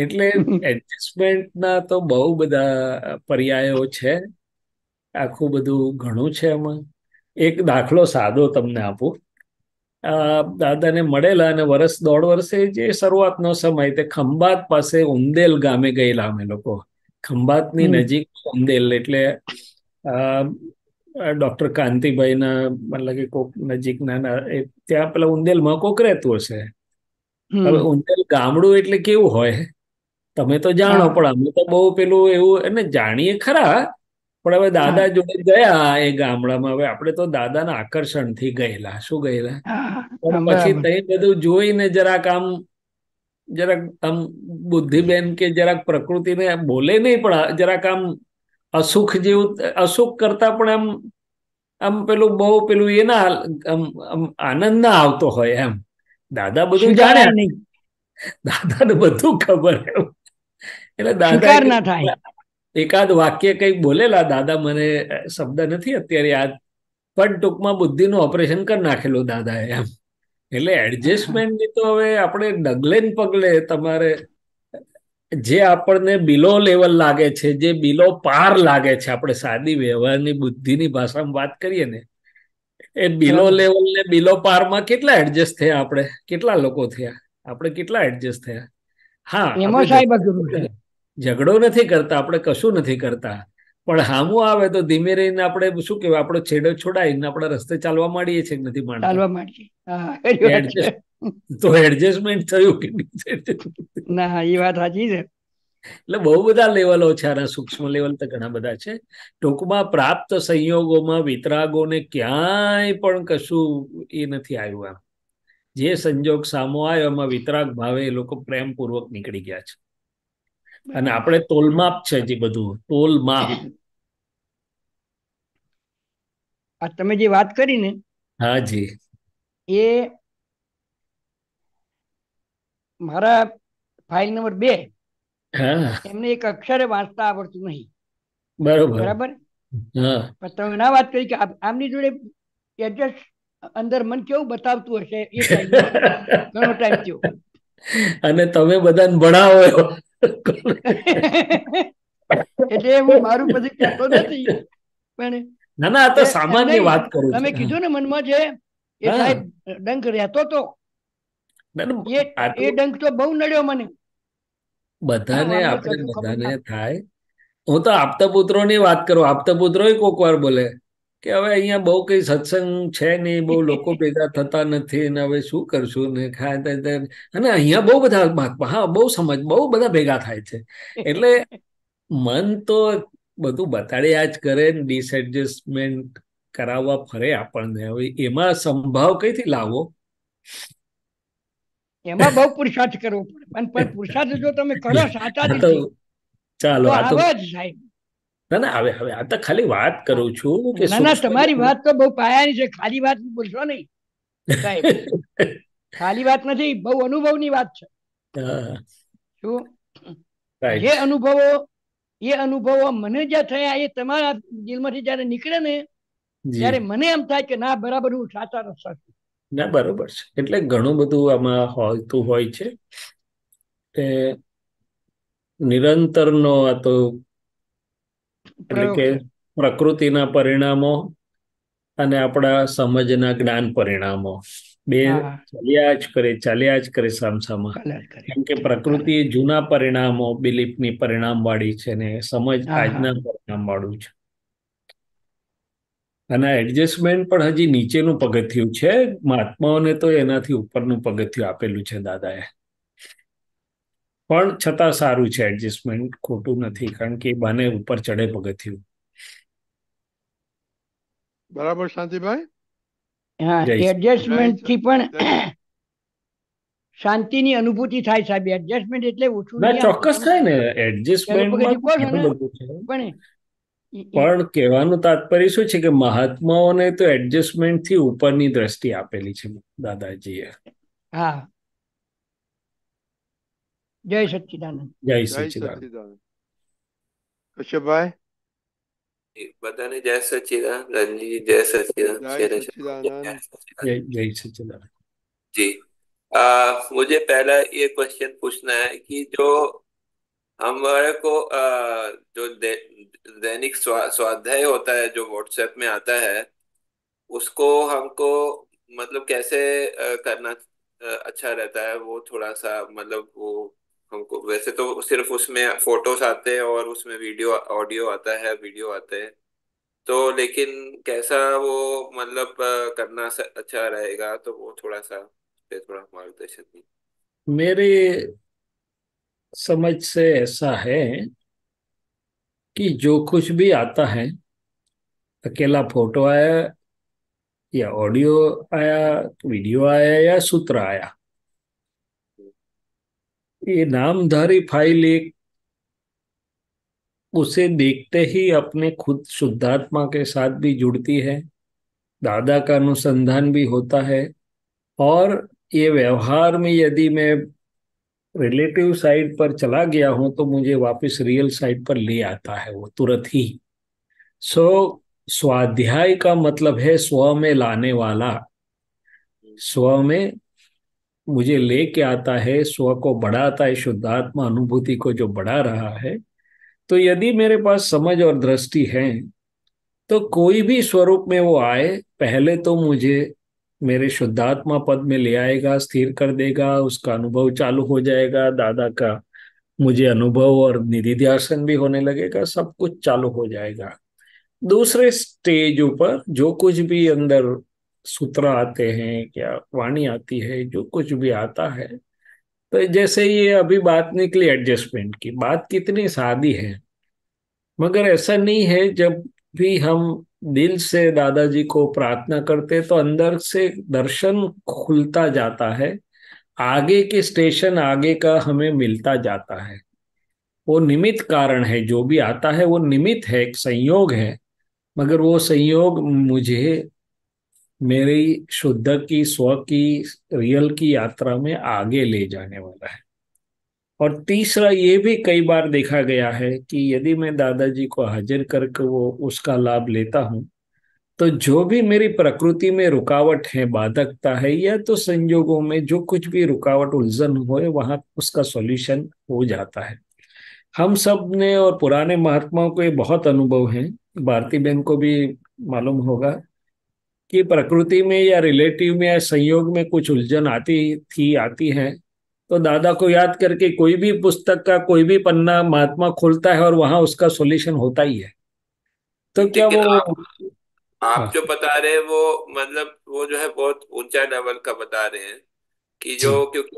એટલે એડજસ્ટમેન્ટના તો બહુ બધા પર્યાયો છે, આખું બધું ઘણું છે એમાં. એક દાખલો સાદો તમને આપું. દાદાને મળેલા અને વર્ષ દોઢ વર્ષે જે શરૂઆતનો સમય, તે ખંભાત પાસે ઉંદેલ ગામે ગયેલા અમે લોકો. ખંભાતની નજીક ઉંદેલ, એટલે ડોક્ટર કાંતિભાઈના મતલબ કે કોક નજીકના, ત્યાં પેલા ઉંદેલમાં કોક રહેતું હશે. હવે ઉંદેલ ગામડું એટલે કેવું હોય તમે તો જાણો, પણ અમે તો બહુ પેલું એવું એને જાણીએ ખરા, પણ હવે દાદા જોડે ગયા એ ગામડામાં, હવે આપણે તો દાદાના આકર્ષણથી ગયેલા. શું ગયેલા? પણ પછી તઈ બધું જોઈને જરાક આમ બુદ્ધિબેન કે જરાક પ્રકૃતિને બોલે નહીં, પણ જરાક આમ અસુખ જેવું, અસુખ કરતા પણ આમ પેલું બહુ પેલું એના આમ આનંદ ના આવતો હોય એમ. દાદા બધું જાણે, દાદાને બધું ખબર એમ. એટલે દાદા એકાદ વાક્ય કંઈક બોલેલા, દાદા મને શબ્દ નથી અત્યારે યાદ, પણ ટૂંકમાં બુદ્ધિનું ઓપરેશન કરી નાખેલું દાદાએ એમ. એટલે એડજસ્ટમેન્ટની તો હવે આપણે ડગલે ને પગલે તમારે જે આપણને બિલો લેવલ લાગે છે, જે બિલો પાર લાગે છે, આપણે સાદી વ્યવહારની બુદ્ધિની ભાષામાં વાત કરીએ ને, એ બિલો લેવલ ને બિલો પારમાં કેટલા એડજસ્ટ થયા આપણે? કેટલા લોકો થયા? આપણે કેટલા એડજસ્ટ થયા? હા, ઝઘડો નથી કરતા, આપણે કશું નથી કરતા, પણ હામું આવે તો ધીમે રહીને આપણે શું કહેવાય, આપણો છેડો છોડાઈને આપણા રસ્તે ચાલવા માંડીએ છીએ. નથી માંડતા તો એડજસ્ટમેન્ટ થયું કે ના? એ વાત સાચી છે. એટલે બહુ બધા લેવલો છે આના, સૂક્ષ્મ લેવલ તો ઘણા બધા છે. ટૂંકમાં પ્રાપ્ત સંયોગોમાં વિતરાગોને ક્યાંય પણ કશું એ નથી આવ્યું એમ. જે સંજોગ સામો આવ્યો એમાં વિતરાગ ભાવે એ લોકો પ્રેમપૂર્વક નીકળી ગયા છે. અને આપણે તોલમાપ છે, જે બધું તોલમાપ. આ તમે જે વાત કરી ને हाँ जी। એ મારા ફાઇલ નંબર 2 હા એમને એક અક્ષરે વાંચતા આવડતું નહીં. બરોબર. બરાબર. હા પણ તમે ના વાત કરી કે આમની જોડે એડજસ્ટ અંદર મન કેવું બતાવતું હશે એ ટાઈમમાં ઘણો ટાઈમ થયો. અને તમે બધાને ભણાવો એવો. એટલે હું મારું પછી કહેતો નથી, પણ ના ના, આ તો એમ સામાન્ય નહીં, વાત કરું તમે છું. કીધું ને મનમાં જે એ હા સાહેબ ડંક રહેતો તો ના, ના, એ આ તો એ ડંક તો બહુ નડ્યો મને. બધાને આમને આપણે કશું ખબર બધાને ના. થાય. હું તો આપતા પુત્રોની વાત કરું. આપતા પુત્રો કોક વાર બોલે કે હવે અહીંયા બહુ કઈ સત્સંગ છે નહીં, બહુ લોકો ભેગા થતા નથી ને હવે શું કરશું ને અને અહીંયા બહુ બધા મહાત્મા, હા બહુ સમજ, બહુ બધા ભેગા થાય છે. એટલે મન તો બધું બતાડ્યા જ કરે, ડિસએડજસ્ટમેન્ટ કરાવવા ફરે આપણને. હવે એમાં સંભાવ કઈથી લાવો? એમાં બહુ પુરુષાર્થ કરવો પડે, પણ પુરુષાર્થ જો તમે કરો સાચા આ તો દિલથી ચાલો, તો આ તો આવે જ સાહેબ. ના ના, હવે આ તો ખાલી વાત કરું છું કે ના ના, સૂક્ષ્મ તમારી વાત તો બહુ પાયાની છે, ખાલી વાત બોલશો નહીં સાહેબ. ખાલી વાત નથી, બહુ અનુભવની વાત છે. શું જે રાઈટ. અનુભવો એ અનુભવો મને જે થયા એ તમારા દિલમાંથી જયારે નીકળે ને જી. ત્યારે મને એમ થાય કે ના બરાબર હું સાચા રસ્તા છું. ના બરોબર છે. એટલે ઘણું બધું આમાં હોતું હોય છે કે નિરંતરનો આ તો એટલે પ્રયોગ કે છે. પ્રકૃતિના પરિણામો અને આપણા સમજના જ્ઞાન પરિણામો બે હા, ચાલ્યા જ કરે સામસામા. કલર કરે. કેમ કે પ્રકૃતિ જૂના પરિણામો બિલીફની પરિણામ વાળી છે ને સમજ હા હા, આજના પરિણામ વાળું છે. અને એડજસ્ટમેન્ટ પણ હજી નીચેનું પગથિયું છે. મહાત્માઓને તો એનાથી ઉપરનું પગથિયું આપેલું છે દાદાએ. પણ છતાં સારું છે એડજસ્ટમેન્ટ, ખોટું નથી, કારણ કે એ બાને ઉપર ચડે પગથિયું. બરાબર શાંતિભાઈ? હા, જય જય એડજસ્ટમેન્ટ થી પણ જય શાંતિની અનુભૂતિ થાય સાહેબ. એડજસ્ટમેન્ટ એટલે ઓછું ના નહીં આવતું, ચોક્કસ તમે થાય ને. પેલું એડજસ્ટમેન્ટમાં પગથિયું કહો છો ને, ઘણું બધું છે. પણ પણ કહેવાનું તાત્પર્ય શું છે કે મહાત્માઓને તો એડજસ્ટમેન્ટ થી ઉપરની દ્રષ્ટિ આપેલી છે દાદાજીએ. હા, જય સચ્ચિદાનંદ. જય જય સચ્ચિદાનંદ. સચ્ચિદાનંદ. કશ્યપભાઈ? બધાને જય सच्चिदानंद, रंजी जय सच्चिदानंद, જય शेर સચ્ચિદાનંદ. જય સચ્ચિદાનંद. जी। मुझे पहला ये क्वेश्चन पूछना है कि जो हमारे को जो दैनिक स्वाध्याय होता है जो व्हाट्सएप में आता है, उसको हमको मतलब कैसे करना अच्छा रहता है? वो थोड़ा सा मतलब वो हमको, वैसे तो सिर्फ उसमें फोटोज आते हैं और उसमें वीडियो ऑडियो आता है, वीडियो आते हैं, तो लेकिन कैसा वो मतलब करना अच्छा रहेगा? तो वो थोड़ा सा पे थोड़ा मार्गदर्शन दी। मेरे समझ से ऐसा है कि जो कुछ भी आता है, अकेला फोटो आया या ऑडियो आया, वीडियो आया या सूत्र आया, ये नामधारी फाइल एक, उसे देखते ही अपने खुद शुद्धात्मा के साथ भी जुड़ती है, दादा का अनुसंधान भी होता है, और ये व्यवहार में यदि मैं रिलेटिव साइड पर चला गया हूं तो मुझे वापस रियल साइड पर ले आता है वो तुरंत ही। सो स्वाध्याय का मतलब है स्व में लाने वाला, स्व में मुझे लेके आता है, स्व को बढ़ाता है, शुद्धात्मा अनुभूति को जो बढ़ा रहा है। तो यदि मेरे पास समझ और दृष्टि है तो कोई भी स्वरूप में वो आए, पहले तो मुझे मेरे शुद्धात्मा पद में ले आएगा, स्थिर कर देगा, उसका अनुभव चालू हो जाएगा, दादा का मुझे अनुभव और निधि ध्यासन भी होने लगेगा, सब कुछ चालू हो जाएगा। दूसरे स्टेज ऊपर जो कुछ भी अंदर सूत्र आते हैं, क्या वाणी आती है, जो कुछ भी आता है, तो जैसे ये अभी बात निकली एडजस्टमेंट की, बात कितनी सादी है, मगर ऐसा नहीं है। जब भी हम दिल से दादाजी को प्रार्थना करते तो अंदर से दर्शन खुलता जाता है, आगे के स्टेशन आगे का हमें मिलता जाता है। वो निमित्त कारण है, जो भी आता है वो निमित्त है, एक संयोग है, मगर वो संयोग मुझे मेरी शुद्ध की स्व की रियल की यात्रा में आगे ले जाने वाला है। और तीसरा ये भी कई बार देखा गया है कि यदि मैं दादाजी को हाजिर करके वो उसका लाभ लेता हूँ, तो जो भी मेरी प्रकृति में रुकावट है, बाधकता है, या तो संजोगों में जो कुछ भी रुकावट उलझन हो वहां उसका सॉल्यूशन हो जाता है। हम सब ने और पुराने महात्माओं को ये बहुत अनुभव है, भारती बहन को भी मालूम होगा कि प्रकृति में या रिलेटिव में या संयोग में कुछ उलझन आती है, तो दादा को याद करके कोई भी पुस्तक का कोई भी पन्ना महात्मा खोलता है और वहां उसका सॉल्यूशन होता ही है। तो क्या लेकिन वो। आप हाँ जो बता रहे हैं वो मतलब वो जो है बहुत ऊंचा लेवल का बता रहे हैं कि जो जी क्योंकि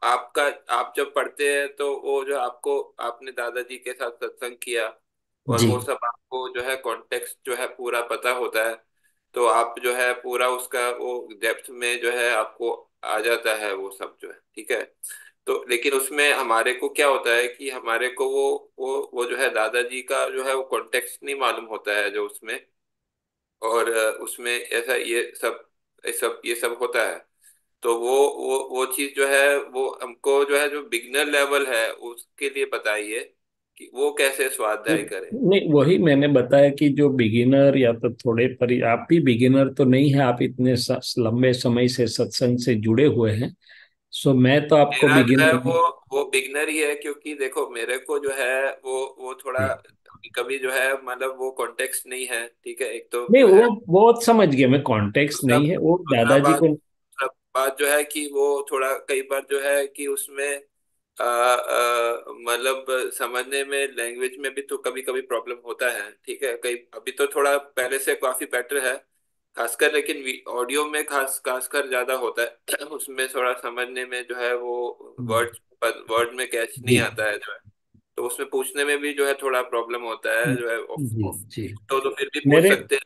आपका आप जब पढ़ते हैं तो वो जो आपको आपने दादाजी के साथ सत्संग किया और जी वो सब आपको जो है कॉन्टेक्स्ट जो है पूरा पता होता है, तो आप जो है पूरा उसका वो डेप्थ में जो है आपको आ जाता है वो सब जो है, ठीक है। तो लेकिन उसमें हमारे को क्या होता है कि हमारे को वो जो है दादाजी का जो है वो कॉन्टेक्स्ट नहीं मालूम होता है जो उसमें, और उसमें ऐसा ये सब होता है। तो वो चीज जो है वो हमको जो है जो बिगनर लेवल है उसके लिए बताइए कि वो कैसे स्वाध्याय करें। नहीं, वही मैंने बताया कि जो बिगिनर या तो थोड़े परि, आप भी बिगिनर तो नहीं है, आप इतने लंबे समय से सत्संग से जुड़े हुए हैं। सो मैं तो आपको मेरा जो है बिगिनर। वो बिगनर ही है, क्योंकि देखो मेरे को जो है वो थोड़ा कभी कभी जो है मतलब वो कॉन्टेक्स्ट नहीं है, ठीक है, एक तो नहीं, जो है। वो बहुत समझ गया मैं, कॉन्टेक्स्ट दूसरा नहीं है वो दूसरा दादाजी बात को। दूसरा बात जो है कि वो थोड़ा कई बार जो है कि उसमें मतलब समझने में लैंग्वेज में भी तो कभी कभी प्रॉब्लम होता है, ठीक है। कई अभी तो थोड़ा पहले से काफी बेटर है खासकर, लेकिन ऑडियो में खासकर ज्यादा होता है उसमें थोड़ा समझने में जो है वो वर्ड वर्ड में कैच नहीं जी आता है जो है, तो उसमें पूछने में भी जो है थोड़ा प्रॉब्लम होता है जो है जी जी। तो फिर भी पूछ मेरे सकते हैं,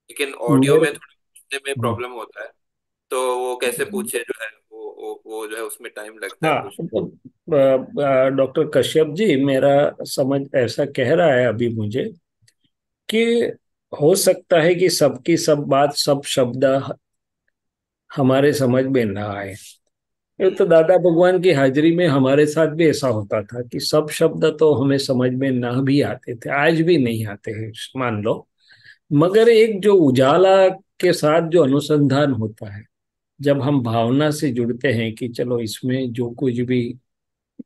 लेकिन ऑडियो मेरे में थोड़ा पूछने में प्रॉब्लम होता है। तो वो कैसे पूछे जो है वो जो है उसमें टाइम लगता है हाँ, कुछ। तो डॉक्टर कश्यप जी, मेरा समझ ऐसा कह रहा है अभी मुझे कि हो सकता है कि सबकी सब बात सब शब्द हमारे समझ में ना आए। ये तो दादा भगवान की हाजिरी में हमारे साथ भी ऐसा होता था कि सब शब्द तो हमें समझ में ना भी आते थे, आज भी नहीं आते हैं मान लो। मगर एक जो उजाला के साथ जो अनुसंधान होता है, जब हम भावना से जुड़ते हैं कि चलो इसमें जो कुछ भी,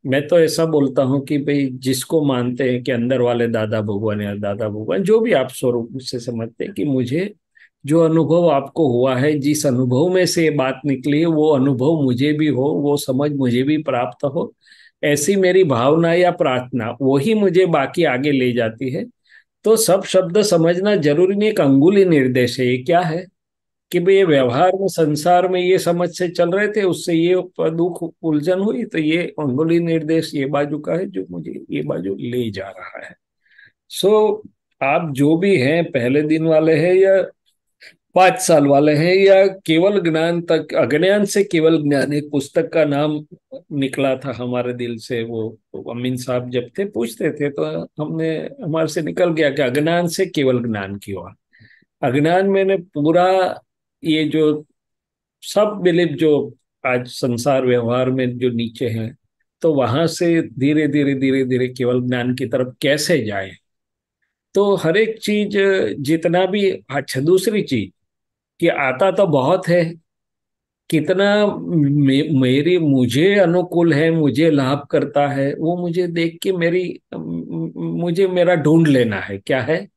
मैं तो ऐसा बोलता हूँ कि भाई जिसको मानते हैं कि अंदर वाले दादा भगवान या दादा भगवान जो भी आप स्वरूप से समझते हैं कि मुझे जो अनुभव आपको हुआ है, जिस अनुभव में से ये बात निकली है वो अनुभव मुझे भी हो, वो समझ मुझे भी प्राप्त हो, ऐसी मेरी भावना या प्रार्थना वही मुझे बाकी आगे ले जाती है। तो सब शब्द समझना जरूरी नहीं, एक अंगुली निर्देश है। ये क्या है कि भाई ये व्यवहार में संसार में ये समझ से चल रहे थे, उससे ये दुख उलझन हुई, तो ये अंगुली निर्देश ये बाजू का है जो मुझे ये बाजू ले जा रहा है। सो आप जो भी हैं, पहले दिन वाले हैं या 5 साल वाले हैं या केवल ज्ञान तक, अज्ञान से केवल ज्ञान, एक पुस्तक का नाम निकला था हमारे दिल से, वो अमीन साहब जब थे पूछते थे तो हमने हमारे से निकल गया कि अज्ञान से केवल ज्ञान की ओर। अज्ञान मैंने पूरा ये जो सब बिलीफ जो आज संसार व्यवहार में जो नीचे हैं, तो वहां से धीरे धीरे धीरे धीरे केवल ज्ञान की तरफ कैसे जाए। तो हर एक चीज जितना भी, अच्छा दूसरी चीज कि आता तो बहुत है, कितना मेरी मुझे अनुकूल है, मुझे लाभ करता है, वो मुझे देख के मुझे मेरा ढूंढ लेना है क्या है।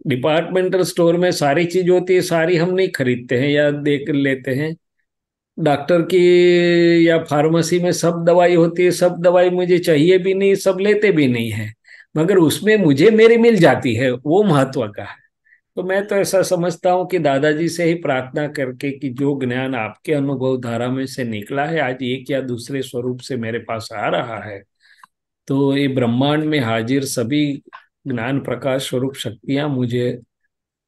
डिपार्टमेंटल स्टोर में सारी चीज होती है, सारी हम नहीं खरीदते हैं या देख लेते हैं। डॉक्टर की या फार्मेसी में सब दवाई होती है, सब दवाई मुझे चाहिए भी नहीं, सब लेते भी नहीं है, मगर उसमें मुझे मेरी मिल जाती है, वो महत्व का है। तो मैं तो ऐसा समझता हूँ कि दादाजी से ही प्रार्थना करके कि जो ज्ञान आपके अनुभव धारा में से निकला है आज एक या दूसरे स्वरूप से मेरे पास आ रहा है, तो ये ब्रह्मांड में हाजिर सभी ज्ञान प्रकाश स्वरूप शक्तियां मुझे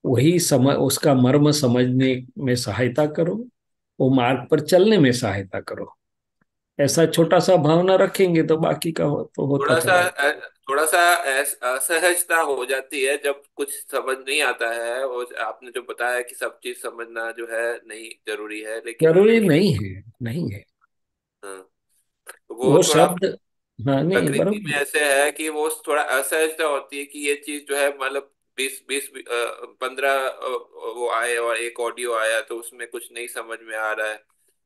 वही समझ, उसका मर्म समझने में सहायता करो, वो मार्ग पर चलने में सहायता करो। ऐसा छोटा सा भावना रखेंगे तो बाकी का तो होता थोड़ा सा चला। थोड़ा सा असहजता हो जाती है जब कुछ समझ नहीं आता है। और आपने जो बताया कि सब चीज समझना जो है नहीं जरूरी है, लेकिन जरूरी नहीं है, नहीं है। हाँ, वो वो थोड़ा शब्द, हाँ नहीं प्रकृति में बराबर। ऐसे है कि वो थोड़ा असहजता होती है कि ये चीज जो है मतलब 20 20 15 वो आए और एक ऑडियो आया तो उसमें कुछ नहीं समझ में आ रहा है,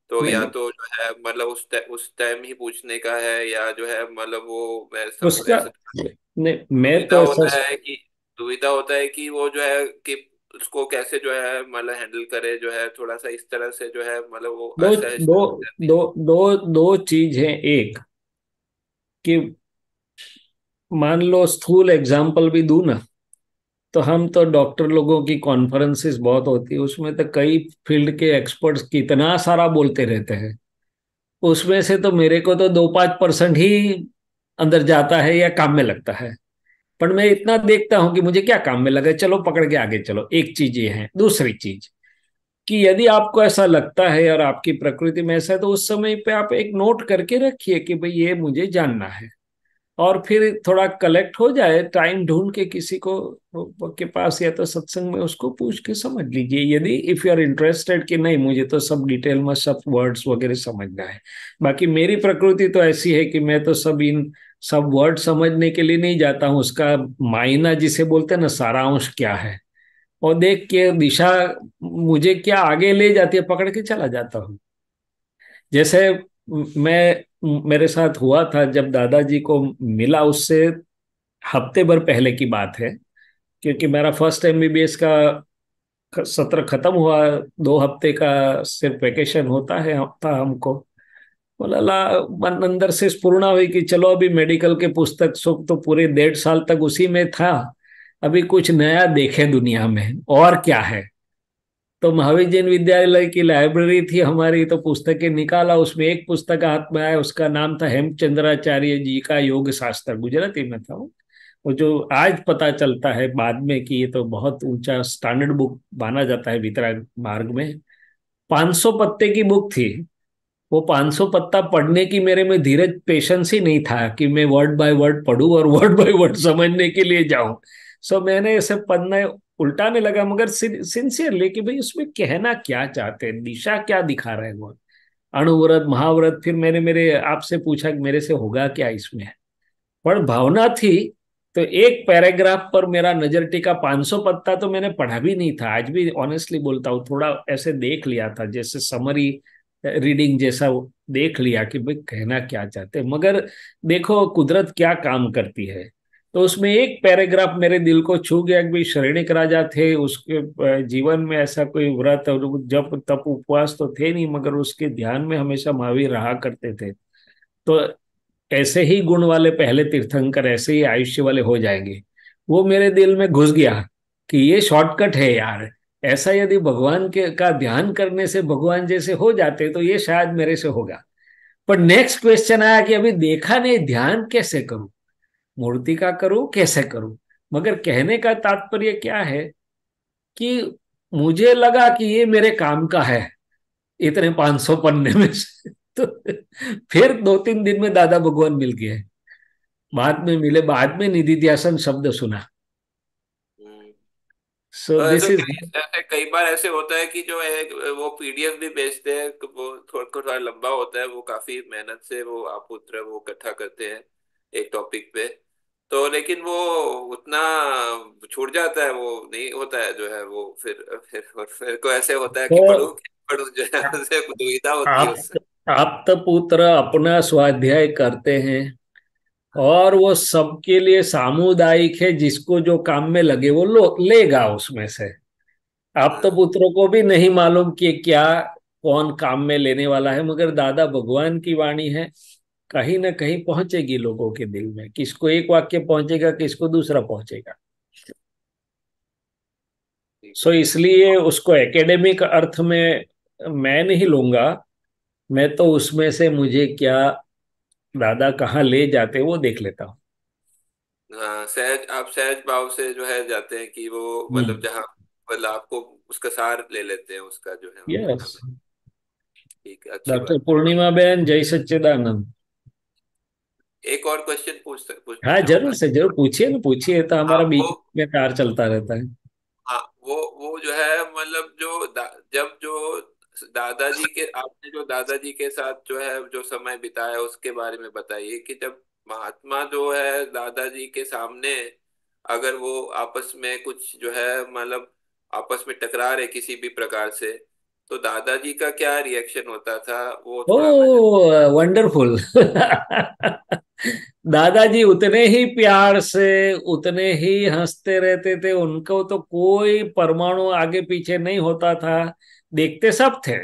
तो या नहीं तो जो है मतलब उस टाइम ही पूछने का है, या जो है मतलब वो मैं उसका, ऐसे नहीं मैं दुविधा तो ऐसा, होता है कि दुविधा होता है कि वो जो है कि उसको कैसे जो है मतलब हैंडल करे, जो है थोड़ा सा इस तरह से जो है मतलब वो दो दो असहजता हो जाती दो दो दो चीज है। एक कि मान लो स्थूल एग्जाम्पल भी दूं ना, तो हम तो डॉक्टर लोगों की कॉन्फ्रेंसेस बहुत होती है, उसमें तो कई फील्ड के एक्सपर्ट्स कितना सारा बोलते रहते हैं। उसमें से तो मेरे को तो 2-5% ही अंदर जाता है या काम में लगता है। पर मैं इतना देखता हूं कि मुझे क्या काम में लगे, चलो पकड़ के आगे चलो। एक चीज ये है। दूसरी चीज कि यदि आपको ऐसा लगता है और आपकी प्रकृति में ऐसा है, तो उस समय पे आप एक नोट करके रखिए कि भाई ये मुझे जानना है। और फिर थोड़ा कलेक्ट हो जाए, टाइम ढूंढ के किसी को के पास या तो सत्संग में उसको पूछ के समझ लीजिए, यदि इफ यू आर इंटरेस्टेड कि नहीं मुझे तो सब डिटेल में सब वर्ड्स वगैरह समझना है। बाकी मेरी प्रकृति तो ऐसी है कि मैं तो सब वर्ड समझने के लिए नहीं जाता हूँ, उसका मायना जिसे बोलते हैं ना, सारांश क्या है, और देख के दिशा मुझे क्या आगे ले जाती है पकड़ के चला जाता हूँ। जैसे मैं, मेरे साथ हुआ था जब दादाजी को मिला, उससे हफ्ते भर पहले की बात है, क्योंकि मेरा फर्स्ट एमबीबीएस का सत्र खत्म हुआ। 2 हफ्ते का सिर्फ वेकेशन होता है हफ्ता हमको। बोला ला, मन अंदर से स्फुरणा हुई कि चलो अभी मेडिकल के पुस्तक सुख तो पूरे 1.5 साल तक उसी में था, अभी कुछ नया देखे दुनिया में और क्या है। तो महावीर जैन विद्यालय की लाइब्रेरी थी हमारी, तो पुस्तकें निकाला, उसमें एक पुस्तक हाथ में आया, उसका नाम था हेमचंद्राचार्य जी का योग शास्त्र, गुजराती में था वो जो आज पता चलता है बाद में कि ये तो बहुत ऊंचा स्टैंडर्ड बुक माना जाता है वितराग मार्ग में। 500 पत्ते की बुक थी। वो 500 पत्ता पढ़ने की मेरे में धीरज पेशेंस ही नहीं था कि मैं वर्ड बाय वर्ड पढूं और वर्ड बाय वर्ड समझने के लिए जाऊं। सो मैंने ऐसे पन्ने उल्टाने लगा, मगर सिंसियरली कि भाई उसमें कहना क्या चाहते हैं, दिशा क्या दिखा रहे हैं वो, अणुव्रत महाव्रत। फिर मैंने मेरे आपसे पूछा कि मेरे से होगा क्या इसमें, पर भावना थी। तो एक पैराग्राफ पर मेरा नजर टिका। 500 पत्ता तो मैंने पढ़ा भी नहीं था, आज भी ऑनेस्टली बोलता हूँ, थोड़ा ऐसे देख लिया था जैसे समरी रीडिंग जैसा देख लिया कि भाई कहना क्या चाहते हैं। मगर देखो कुदरत क्या काम करती है। तो उसमें एक पैराग्राफ मेरे दिल को छू गया कि भाई शरणिक राजा थे, उसके जीवन में ऐसा कोई व्रत और जप तप उपवास तो थे नहीं, मगर उसके ध्यान में हमेशा महावीर रहा करते थे। तो ऐसे ही गुण वाले पहले तीर्थंकर ऐसे ही आयुष्य वाले हो जाएंगे। वो मेरे दिल में घुस गया कि ये शॉर्टकट है यार। ऐसा यदि भगवान के का ध्यान करने से भगवान जैसे हो जाते तो ये शायद मेरे से होगा। पर नेक्स्ट क्वेश्चन आया कि अभी देखा नहीं, ध्यान कैसे करूं, मूर्ति का करूं कैसे करूं। मगर कहने का तात्पर्य क्या है कि मुझे लगा कि ये मेरे काम का है इतने 500 पन्ने में से। तो फिर 2-3 दिन में दादा भगवान मिल गए, बाद में मिले, बाद में निधि ध्यासन शब्द सुना। हम्म। सो तो दिस ऐसे इज, कई बार ऐसे होता है कि जो है वो पीडीएफ भी भेजते हैं, तो वो थोड़ा थोड़ा लंबा होता है, वो काफी मेहनत से वो आप उत्तर वो इकट्ठा करते हैं एक टॉपिक पे। तो लेकिन वो उतना छूट जाता है, वो नहीं होता है जो है वो फिर को ऐसे होता है कि तो पढ़ूं क्या पढ़ूं, जो है उसे दुविधा होती है आप उससे। आप तो पुत्र अपना स्वाध्याय करते हैं, और वो सबके लिए सामुदायिक है, जिसको जो काम में लगे वो लेगा उसमें से। आप तो हाँ, पुत्रों को भी नहीं मालूम कि क्या कौन काम में लेने वाला है, मगर दादा भगवान की वाणी है, कहीं ना कहीं पहुंचेगी लोगों के दिल में। किसको एक वाक्य पहुंचेगा, किसको दूसरा पहुंचेगा। ठीक सो इसलिए उसको एकेडमिक अर्थ में मैं नहीं लूंगा। मैं तो उसमें से मुझे क्या दादा कहाँ ले जाते वो देख लेता हूँ। हाँ, सहज आप सहज भाव से जो है जाते हैं कि वो मतलब हम्म। जहाँ मतलब आपको उसका सार ले लेते हैं उसका जो है यस। हमें। ठीक है, अच्छी डॉक्टर बात है। पूर्णिमा बेन, जय सच्चिदानंद। एक और क्वेश्चन पूछना हाँ जरूर चाहूंगा। से जरूर पूछिए ना, पूछिए, तो हाँ हमारा वो बीच में कार चलता रहता है। हाँ वो जो है मतलब जब जो दादाजी के आपने जो दादाजी के साथ जो है जो समय बिताया उसके बारे में बताइए कि जब महात्मा जो है दादाजी के सामने अगर वो आपस में कुछ जो है मतलब आपस में टकरा रहे किसी भी प्रकार से, तो दादाजी का क्या रिएक्शन होता था वो ओ थोड़ा मैं। वंडरफुल। दादाजी उतने ही प्यार से, उतने ही हंसते रहते थे, उनको तो कोई परमाणु आगे पीछे नहीं होता था, देखते सब थे।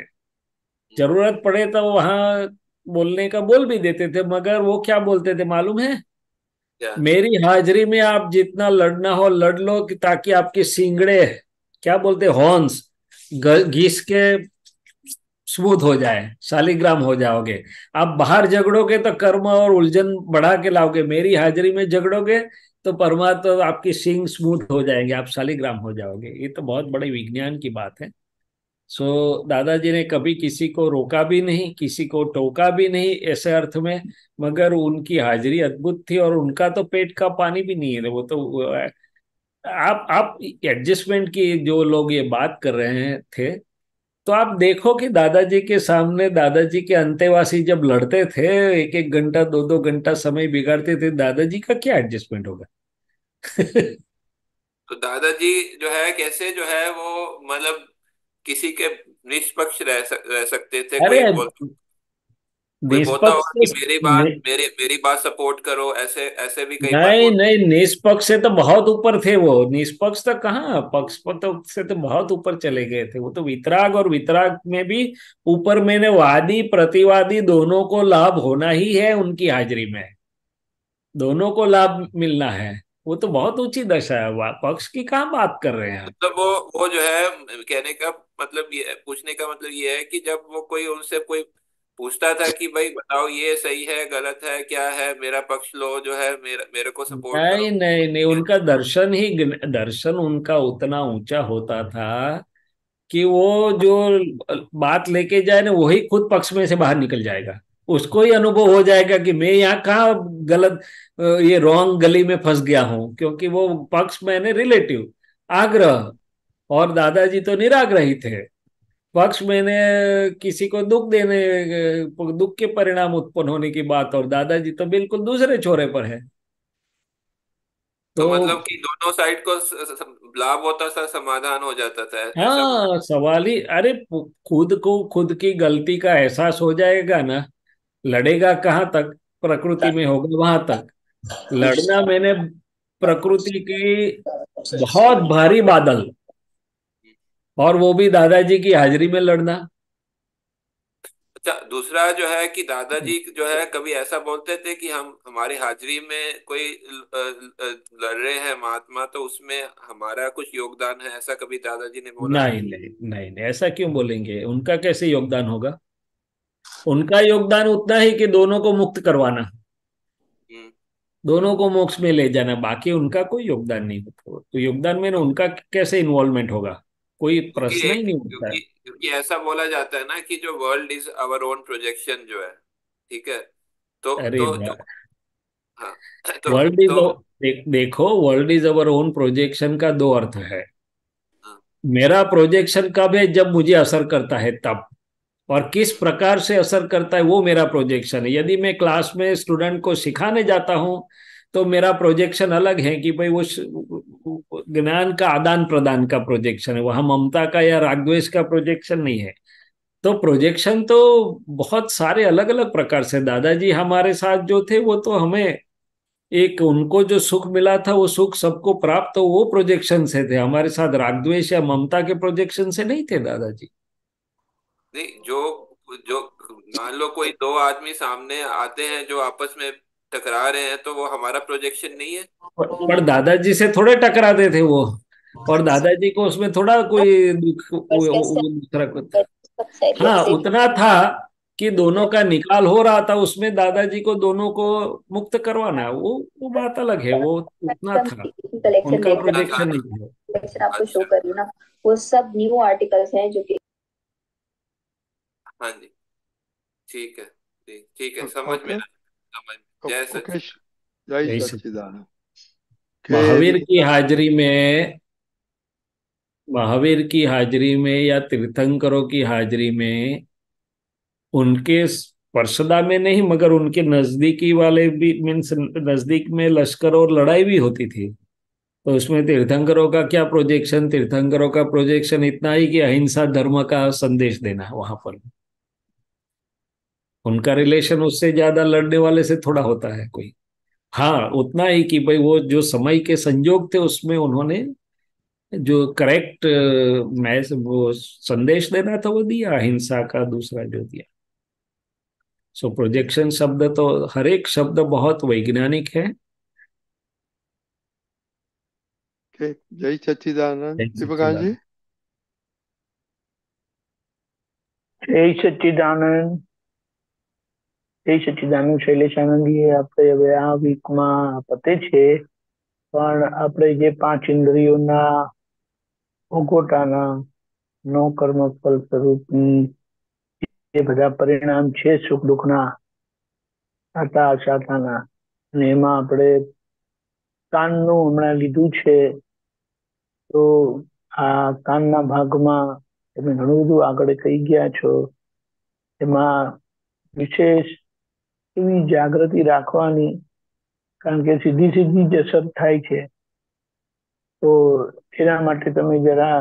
जरूरत पड़े तो वहां बोलने का बोल भी देते थे, मगर वो क्या बोलते थे मालूम है? क्या? मेरी हाजिरी में आप जितना लड़ना हो लड़ लो, कि ताकि आपके सींगड़े, क्या बोलते, हॉर्न्स, घिस के स्मूथ हो जाए, शालिग्राम हो जाओगे। आप बाहर झगड़ोगे तो कर्म और उलझन बढ़ा के लाओगे, मेरी हाजिरी में झगड़ोगे तो परमात्मा, तो आपकी सींग स्मूथ हो जाएंगे, आप शालिग्राम हो जाओगे। ये तो बहुत बड़े विज्ञान की बात है। सो दादाजी ने कभी किसी को रोका भी नहीं, किसी को टोका भी नहीं ऐसे अर्थ में, मगर उनकी हाजिरी अद्भुत थी, और उनका तो पेट का पानी भी नहीं है वो तो। आप एडजस्टमेंट की जो लोग ये बात कर रहे हैं थे, तो आप देखो कि दादाजी के सामने दादाजी के अंतेवासी जब लड़ते थे, एक एक घंटा दो दो घंटा समय बिगाड़ते थे, दादाजी का क्या एडजस्टमेंट होगा? तो दादाजी जो है कैसे जो है वो मतलब किसी के निष्पक्ष रह सकते थे? अरे कोई बोलता निष्पक्ष होगा कि मेरी बात सपोर्ट करो, ऐसे ऐसे भी कई बार नहीं बोल। नहीं, निष्पक्ष से तो बहुत ऊपर थे वो। निष्पक्ष तो कहाँ, पक्षपात तो से तो बहुत ऊपर चले गए थे वो तो। वितराग, और वितराग में भी ऊपर, मैंने वादी प्रतिवादी दोनों को लाभ होना ही है उनकी हाजिरी में, दोनों को लाभ मिलना है। वो तो बहुत ऊंची दशा है, पक्ष की कहाँ बात कर रहे हैं आप? मतलब वो जो है कहने का मतलब ये, पूछने का मतलब ये है कि जब वो कोई उनसे कोई पूछता था कि भाई बताओ ये सही है गलत है क्या है, मेरा पक्ष लो जो है, मेरे को सपोर्ट नहीं करो। नहीं नहीं, उनका दर्शन ही, दर्शन उनका उतना ऊंचा होता था कि वो जो बात लेके जाए ना, वही खुद पक्ष में से बाहर निकल जाएगा। उसको ही अनुभव हो जाएगा कि मैं यहाँ कहाँ गलत, ये रॉन्ग गली में फंस गया हूँ, क्योंकि वो पक्ष मैंने रिलेटिव आग्रह, और दादाजी तो निराग्रही थे। पक्ष मैंने किसी को दुख देने, दुख के परिणाम उत्पन्न होने की बात, और दादाजी तो बिल्कुल दूसरे छोरे पर है। तो तो मतलब कि दोनों साइड को लाभ होता था, समाधान हो जाता था, ऐसा बोल। हाँ, सवाल ही, अरे खुद को खुद की गलती का एहसास हो जाएगा ना, लड़ेगा कहाँ तक? प्रकृति में होगा वहां तक लड़ना। मैंने प्रकृति की बहुत भारी बादल, और वो भी दादाजी की हाजिरी में लड़ना। अच्छा, दूसरा जो है कि दादाजी जो है कभी ऐसा बोलते थे कि हम हमारी हाजिरी में कोई लड़ रहे हैं महात्मा, तो उसमें हमारा कुछ योगदान है, ऐसा कभी दादाजी ने बोला? नहीं नहीं नहीं नहीं, ऐसा क्यों बोलेंगे? उनका कैसे योगदान होगा? उनका योगदान उतना ही कि दोनों को मुक्त करवाना, हम्म। दोनों को मोक्ष में ले जाना, बाकी उनका कोई योगदान नहीं होता। तो योगदान में ना उनका कैसे इन्वॉल्वमेंट होगा? कोई प्रश्न ही नहीं उठता है। क्योंकि ऐसा बोला जाता है ना कि जो world is our own projection जो है, ठीक है। अरे तो जो हाँ वर्ल्ड इज, तो देखो, world is our own projection का दो अर्थ है। हाँ, मेरा प्रोजेक्शन कब है? जब मुझे असर करता है तब, और किस प्रकार से असर करता है वो मेरा प्रोजेक्शन है। यदि मैं क्लास में स्टूडेंट को सिखाने जाता हूं, तो मेरा प्रोजेक्शन अलग है कि भाई वो ज्ञान का आदान प्रदान का प्रोजेक्शन है, वहां ममता का या राग द्वेष का प्रोजेक्शन नहीं है। तो प्रोजेक्शन तो बहुत सारे अलग अलग प्रकार से, दादाजी हमारे साथ जो थे वो तो हमें, एक उनको जो सुख मिला था वो सुख सबको प्राप्त, तो वो प्रोजेक्शन से थे हमारे साथ, राग द्वेष या ममता के प्रोजेक्शन से नहीं थे दादाजी। नहीं, जो जो मान लो कोई दो आदमी सामने आते हैं जो आपस में टकरा रहे हैं, तो वो हमारा प्रोजेक्शन नहीं है? पर दादाजी से थोड़े टकराते थे वो, और दादाजी को उसमें थोड़ा कोई दुख दूसरा कुछ। हाँ, उतना था कि दोनों का निकाल हो रहा था, उसमें दादाजी को दोनों को मुक्त करवाना, वो बात अलग है, वो उतना था, कलेक्शन उनका देख रहे उतना था प्रोजेक्शन ना। नहीं था। कलेक्शन आपको शो अच्छा। कर रही हूँ ना, वो सब न्यू आर्टिकल्स हैं जो कि हाँ जी। ठीक है, ठीक ठीक है, समझ में Okay. समझ में। जय ओके, सच्चिदानंद। जय जय सच्चिदानंद। महावीर की हाजिरी में, महावीर की हाजिरी में या तीर्थंकरों की हाजिरी में, उनके स्पर्शदा में नहीं मगर उनके नजदीकी वाले भी, मीन्स नजदीक में लश्कर और लड़ाई भी होती थी। तो उसमें तीर्थंकरों का क्या प्रोजेक्शन, तीर्थंकरों का प्रोजेक्शन इतना ही कि अहिंसा धर्म का संदेश देना वहां पर। उनका रिलेशन उससे ज्यादा लड़ने वाले से थोड़ा होता है कोई। हाँ, उतना ही कि भाई वो जो समय के संजोग थे उसमें उन्होंने जो करेक्ट मैस वो संदेश देना था वो दिया, अहिंसा का दूसरा जो दिया। सो प्रोजेक्शन शब्द तो हर एक शब्द बहुत वैज्ञानिक है। ओके, जय सच्चिदानंद। जय दीपकांत जी। सच्चिदानंद। જય સચ્ચિદાનંદ. જય સચ્ચિદાનંદ. શૈલેષાનંદજી, આપણે હવે આ વીકમાં પતે છે, પણ આપણે જે 5 ઇન્દ્રિયોના ભોગવટાના નો કર્મ ફલ સ્વરૂપી જે બધા પરિણામ છે સુખ દુઃખના, સાતા અસાતાના, અને એમાં આપણે કાનનું હમણાં લીધું છે. તો આ કાનના ભાગમાં તમે ઘણું બધું આગળ કહી ગયા છો. એમાં વિશેષ એવી જાગૃતિ રાખવાની, કારણ કે સીધી સીધી જ અસર થાય છે. તો એના માટે તમે જરા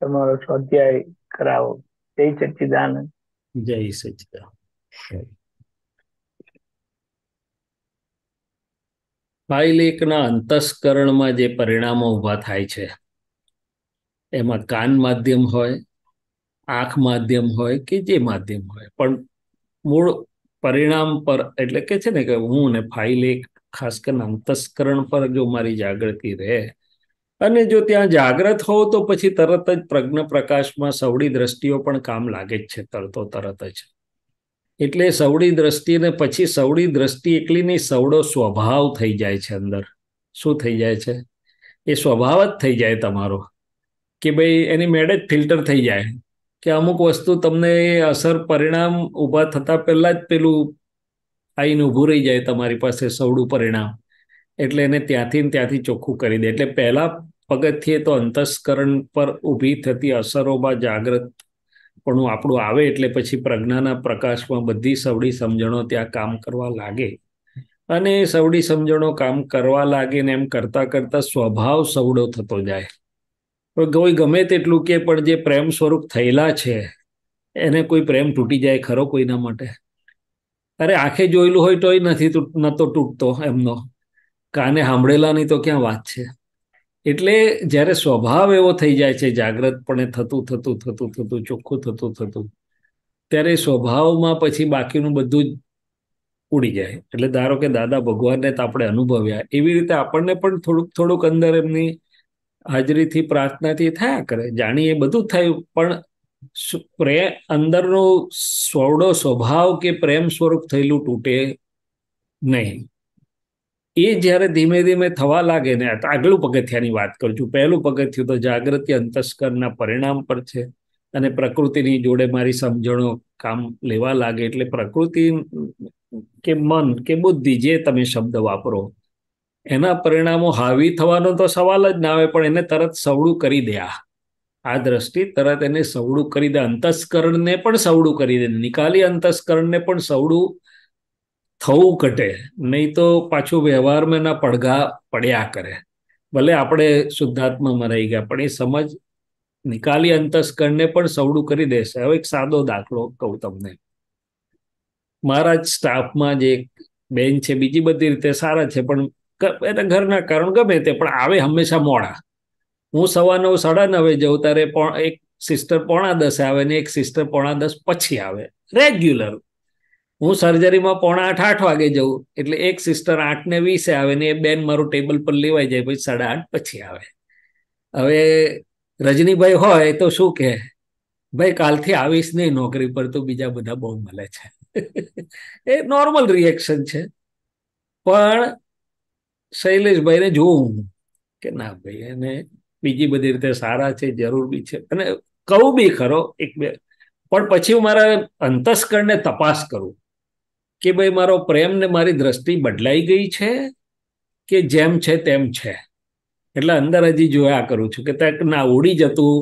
તમારો સ્વાધ્યાય કરાવો. જય સચ્ચિદાનંદ. જય સચ્ચિદાનંદ. ફાઇલ એકના અંતસ્કરણમાં જે પરિણામો ઊભા થાય છે એમાં કાન માધ્યમ હોય, આંખ માધ્યમ હોય કે જે માધ્યમ હોય, પણ મૂળ પરિણામ પર એટલે કે છે ને કે હું ને ફાઇલ એક ખાસ કરીને અંતસ્કરણ પર જો મારી જાગૃતિ રહે, અને જો ત્યાં જાગ્રત હોવ તો પછી તરત જ પ્રજ્ઞ પ્રકાશમાં સવડી દ્રષ્ટિઓ પણ કામ લાગે જ છે તરત જ. એટલે સવડી દ્રષ્ટિને પછી સવડી દ્રષ્ટિ એકલીની સવડો સ્વભાવ થઈ જાય છે અંદર. શું થઈ જાય છે? એ સ્વભાવ જ થઈ જાય તમારો, કે ભાઈ એની મેળ જ ફિલ્ટર થઈ જાય કે અમુક વસ્તુ તમને અસર પરિણામ ઊભા થતા પહેલા જ પેલું આઈને ઊભું રહી જાય તમારી પાસે સવડું પરિણામ, એટલે એને ત્યાંથી ચોખ્ખું કરી દે. એટલે પહેલા પગથિયે તો અંતસ્કરણ પર ઊભી થતી અસરોમાં જાગ્રત પણ આપણું આવે, એટલે પછી પ્રજ્ઞાના પ્રકાશમાં બધી સવડી સમજણો ત્યાં કામ કરવા લાગે, અને સવડી સમજણો કામ કરવા લાગે ને એમ કરતા કરતા સ્વભાવ સવડો થતો જાય. કોઈ ગમે તેટલું કે પણ જે પ્રેમ સ્વરૂપ થયેલા છે એને કોઈ પ્રેમ તૂટી જાય ખરો કોઈના માટે? અરે આંખે જોયેલું હોય તોય નતો તૂટતો એમનો, કાને સાંભળેલાની તો ક્યાં વાત છે. એટલે જ્યારે સ્વભાવ એવો થઈ જાય છે જાગ્રતપણે થતું ચોખ્ખું થતું, ત્યારે સ્વભાવમાં પછી બાકીનું બધું જ ઉડી જાય. એટલે ધારો કે દાદા ભગવાનને તો આપણે અનુભવ્યા, એવી રીતે આપણને પણ થોડુંક અંદર એમની હાજરીથી પ્રાર્થનાથી થયા કરે, જાણીએ બધું થયું, પણ અંદરનો સ્વડો સ્વભાવ કે પ્રેમ સ્વરૂપ થયેલું તૂટે નહીં. એ જ્યારે ધીમે ધીમે થવા લાગે ને, આગલું પગથિયાની વાત કરું છું. પહેલું પગથિયું તો જાગૃતિ અંતસ્કરના પરિણામ પર છે, અને પ્રકૃતિની જોડે મારી સમજણો કામ લેવા લાગે, એટલે પ્રકૃતિ કે મન કે બુદ્ધિ જે તમે શબ્દ વાપરો, એના પરિણામો હાવી થવાનો તો સવાલ જ ના આવે, પણ એને તરત સવડું કરી દે. આ દ્રષ્ટિ તરત એને સવડું કરી દે, અંતસ્કરણને પણ સવડું કરી દે, નિકાલી અંતસ્કરણને પણ સવડું થવું ઘટે, નહીં તો પાછું વ્યવહારમાં ના પડઘા પડ્યા કરે. ભલે આપણે શુદ્ધાત્મામાં રહી ગયા, પણ એ સમજ નિકાલી અંતસ્કરણને પણ સવડું કરી દેશે. હવે એક સાદો દાખલો કહું તમને. મારા જ સ્ટાફમાં જે એક બેન છે, બીજી બધી રીતે સારા છે, પણ એના ઘરના કારણ ગમે તે, પણ આવે હંમેશા મોડા. હું 9:15 9:30 જઉં, ત્યારે એક સિસ્ટર 9:45 આવે ને એક સિસ્ટર 9:45 પછી આવે રેગ્યુલર. હું સર્જરીમાં 7:45 8 વાગે જઉં, એટલે એક સિસ્ટર 8:20 આવે ને એ બેન મારું ટેબલ પર લેવાઈ જાય, પછી 8:30 પછી આવે. હવે રજનીભાઈ હોય તો શું કહે, ભાઈ કાલથી આવીશ નહીં નોકરી પર, તો બીજા બધા બહુ મળે છે. એ નોર્મલ રિએક્શન છે. પણ શૈલેષભાઈને જોઉં કે ના ભાઈ એને બીજી બધી રીતે સારા છે, જરૂર બી છે, અને કહું બી ખરો એક બે, પણ પછી હું મારા અંતસ્કરણને તપાસ કરું કે ભાઈ મારો પ્રેમ ને મારી દ્રષ્ટિ બદલાઈ ગઈ છે કે જેમ છે તેમ છે. એટલે અંદર હજી જોયા કરું છું કે ત્યાં ના ઉડી જતું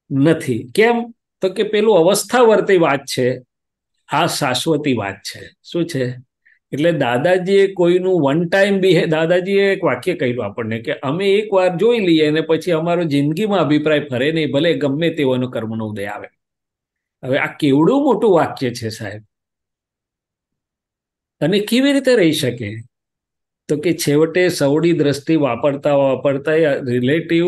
નથી. કેમ? તો કે પેલું અવસ્થાવર્તી વાત છે, આ શાશ્વતી વાત છે. શું છે? એટલે દાદાજીએ કોઈનું વન ટાઈમ બી દાદાજીએ એક વાક્ય કહ્યું આપણને કે અમે એક વાર જોઈ લઈએ અને પછી અમારો જિંદગીમાં અભિપ્રાય ફરે નહીં, ભલે ગમે તેવાનો કર્મનો ઉદય આવે. હવે આ કેવડું મોટું વાક્ય છે સાહેબ, અને કેવી રીતે રહી શકે? તો કે છેવટે સવડી દ્રષ્ટિ વાપરતા વાપરતા રિલેટિવ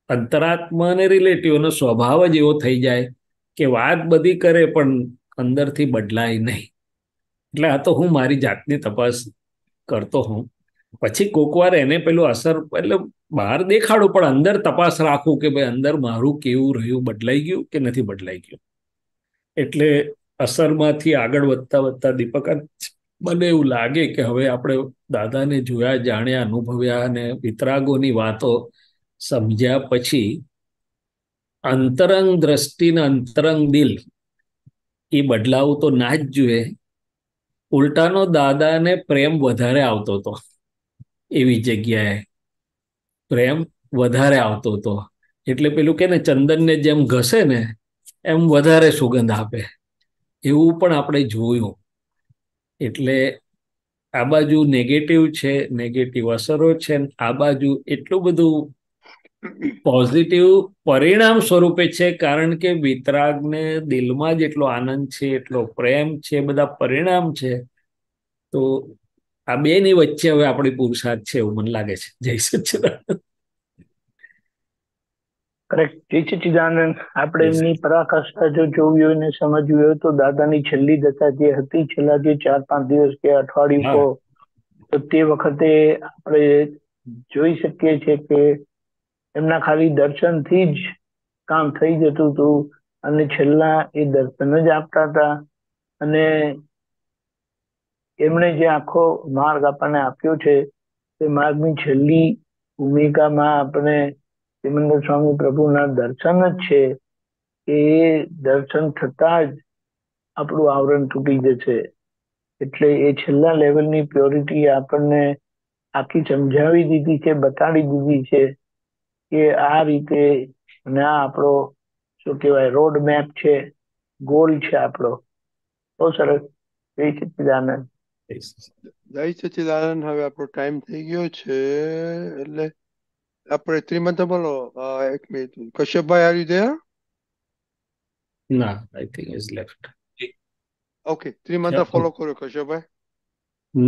અંતરાત્મા અને રિલેટિવનો સ્વભાવ જ એવો થઈ જાય કે વાત બધી કરે પણ અંદરથી બદલાય નહીં. એટલે આ તો હું મારી જાતની તપાસ કરતો હું. પછી કોક વાર એને પેલું અસર એટલે બહાર દેખાડું પણ અંદર તપાસ રાખું કે ભાઈ અંદર મારું કેવું રહ્યું, બદલાઈ ગયું કે નથી બદલાઈ ગયું. એટલે અસરમાંથી આગળ વધતા વધતા દીપક મને એવું લાગે કે હવે આપણે દાદાને જોયા, જાણ્યા, અનુભવ્યા અને વિતરાગોની વાતો સમજ્યા પછી અંતરંગ દ્રષ્ટિ ને અંતરંગ દિલ એ બદલાવું તો ના જ જોઈએ. ઉલટાનો દાદાને પ્રેમ વધારે આવતો હતો, એવી જગ્યાએ પ્રેમ વધારે આવતો હતો. એટલે પેલું કે ને ચંદનને જેમ ઘસે ને એમ વધારે સુગંધ આપે, એવું પણ આપણે જોયું. એટલે આ બાજુ નેગેટિવ છે, નેગેટિવ અસરો છે, આ બાજુ એટલું બધું પોઝિટિવ પરિણામ સ્વરૂપે છે. કારણ કે વિતરાગને દિલમાં જ એટલો આનંદ છે, એટલો પ્રેમ છે, બધા પરિણામ છે. તો આ બેની વચ્ચે હવે આપણી પુરુષાર્થ છે એવું મને લાગે છે. જય સચ્ચિદાનંદ. કરેક્ટ. જય સચ્ચિદાનંદ. આપણે એમની પરાકાષ્ઠા જો જોવી હોય ને સમજવી હોય તો દાદાની છેલ્લી દશા જે હતી, છેલ્લા જે 4-5 દિવસ કે અઠવાડિયું, તો તે વખતે આપણે જોઈ શકીએ છીએ કે એમના ખાલી દર્શનથી જ કામ થઈ જતું હતું અને છેલ્લા એ દર્શન જ આપતા હતા. અને એમણે જે આખો માર્ગ આપણને આપ્યો છે તે માર્ગની છેલ્લી ભૂમિકામાં આપણે સિમંદર સ્વામી પ્રભુના દર્શન જ છે. એ દર્શન થતા જ આપણું આવરણ તૂટી જશે. એટલે એ છેલ્લા લેવલની પ્યોરિટી આપણને આખી સમજાવી દીધી છે, બતાડી દીધી છે કે આ રીતે, અને આ આપણો શું કહેવાય રોડ મેપ છે, ગોલ છે આપણો. બહુ સરસ. જય સચ્ચિદાનંદ. જય સચ્ચિદાનંદ. હવે આપણો ટાઈમ થઈ ગયો છે એટલે આપણે ત્રિમંત્ર બોલો. એક મિનિટ. કશ્યપભાઈ, આર યુ ધેર? ના, I think is left. Okay, ત્રિમંત્ર ફોલો કરો કશ્યપભાઈ.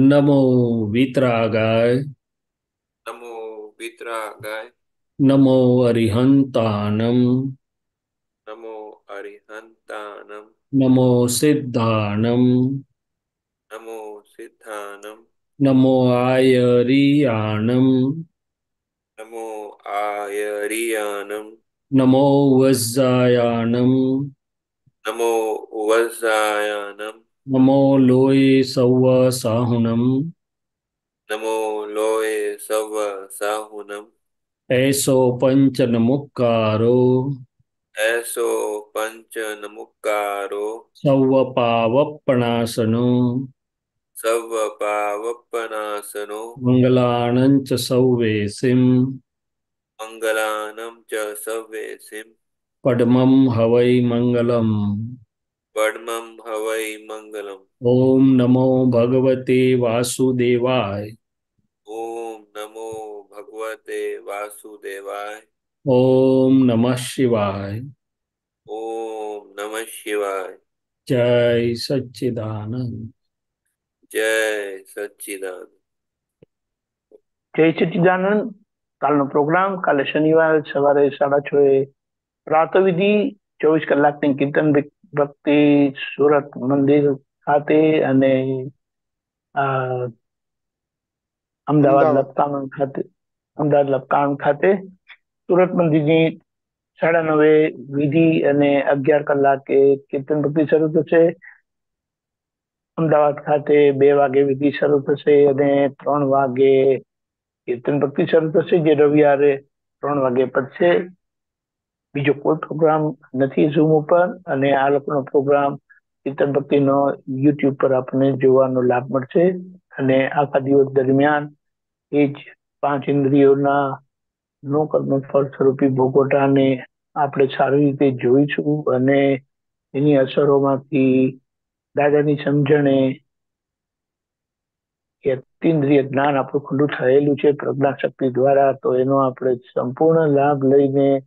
નમો વિતરાગાય, નમો વિતરાગાય, નમો અરિહંતાનમ, નમો અરિહંતાનમ, નમો સિદ્ધાનમ, નમો સિદ્ધાનમ, નમો આયરિયાણમ, નમો આયરિયાનમ, નમો વજ્જાયાણમ, નમો વજ્જાયાનમ, નમો લોય સૌવ સાહુનમ, નમો લોય સવ સાહુનમ, એસો પંચ નમુક્કારો, એસો પંચ નમુક્કારો, સૌવ પાવપણાસનો, સવ પાવપનાસનો, મંગલાણંચ સૌવેસિમ, મંગલાનમ ચ સવ્યેસિમ, પડમમ હવૈ મંગલમ. પડમમ હવૈ મંગલમ. ઓમ નમો ભગવતે વાસુદેવાય. ઓમ નમો ભગવતે વાસુદેવાય. ઓમ નમઃ શિવાય. ઓમ નમઃ શિવાય. જય સચ્ચિદાનંદ. જય સચ્ચિદાનંદ. જય સચ્ચિદાનંદ. કાલનો પ્રોગ્રામ કાલે શનિવાર સવારે 6:30 પ્રાતઃવિધિ, 24 કલાકની કીર્તન ભક્તિ સુરત મંદિર ખાતે અને અમદાવાદ લપકાણ ખાતે સુરત મંદિરની 9:30 વિધિ અને 11 કલાકે કીર્તન ભક્તિ શરૂ થશે. અમદાવાદ ખાતે 2 વાગે વિધિ શરૂ થશે અને 3 વાગે કીર્તન ભક્તિ શરૂ થશે, જે રવિવારે 3 વાગે પતશે. બીજો કોઈ પ્રોગ્રામ નથી ઝૂમ ઉપર, અને આ લોકોનો પ્રોગ્રામ ચિંતન ભક્તિનો યુટ્યુબ પર આપણને જોવાનો લાભ મળશે અને આખા દિવસ દરમિયાન એ જ 5 ઇન્દ્રિયોના નો કર્મ ફળ સ્વરૂપી ભોગવટાને આપણે સારી રીતે જોઈશું અને એની અસરોમાંથી દાદાની સમજણે કે અતિન્દ્રિય જ્ઞાન આપણું ખુલ્લું થયેલું છે પ્રજ્ઞા શક્તિ દ્વારા, તો એનો આપણે સંપૂર્ણ લાભ લઈને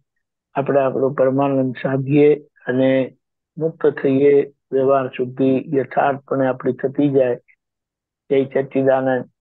આપણે આપણો પરમાનંદ સાધીએ અને મુક્ત થઈએ, વ્યવહાર શુદ્ધિ યથાર્થપણે આપણી થતી જાય. જય સચ્ચિદાનંદ.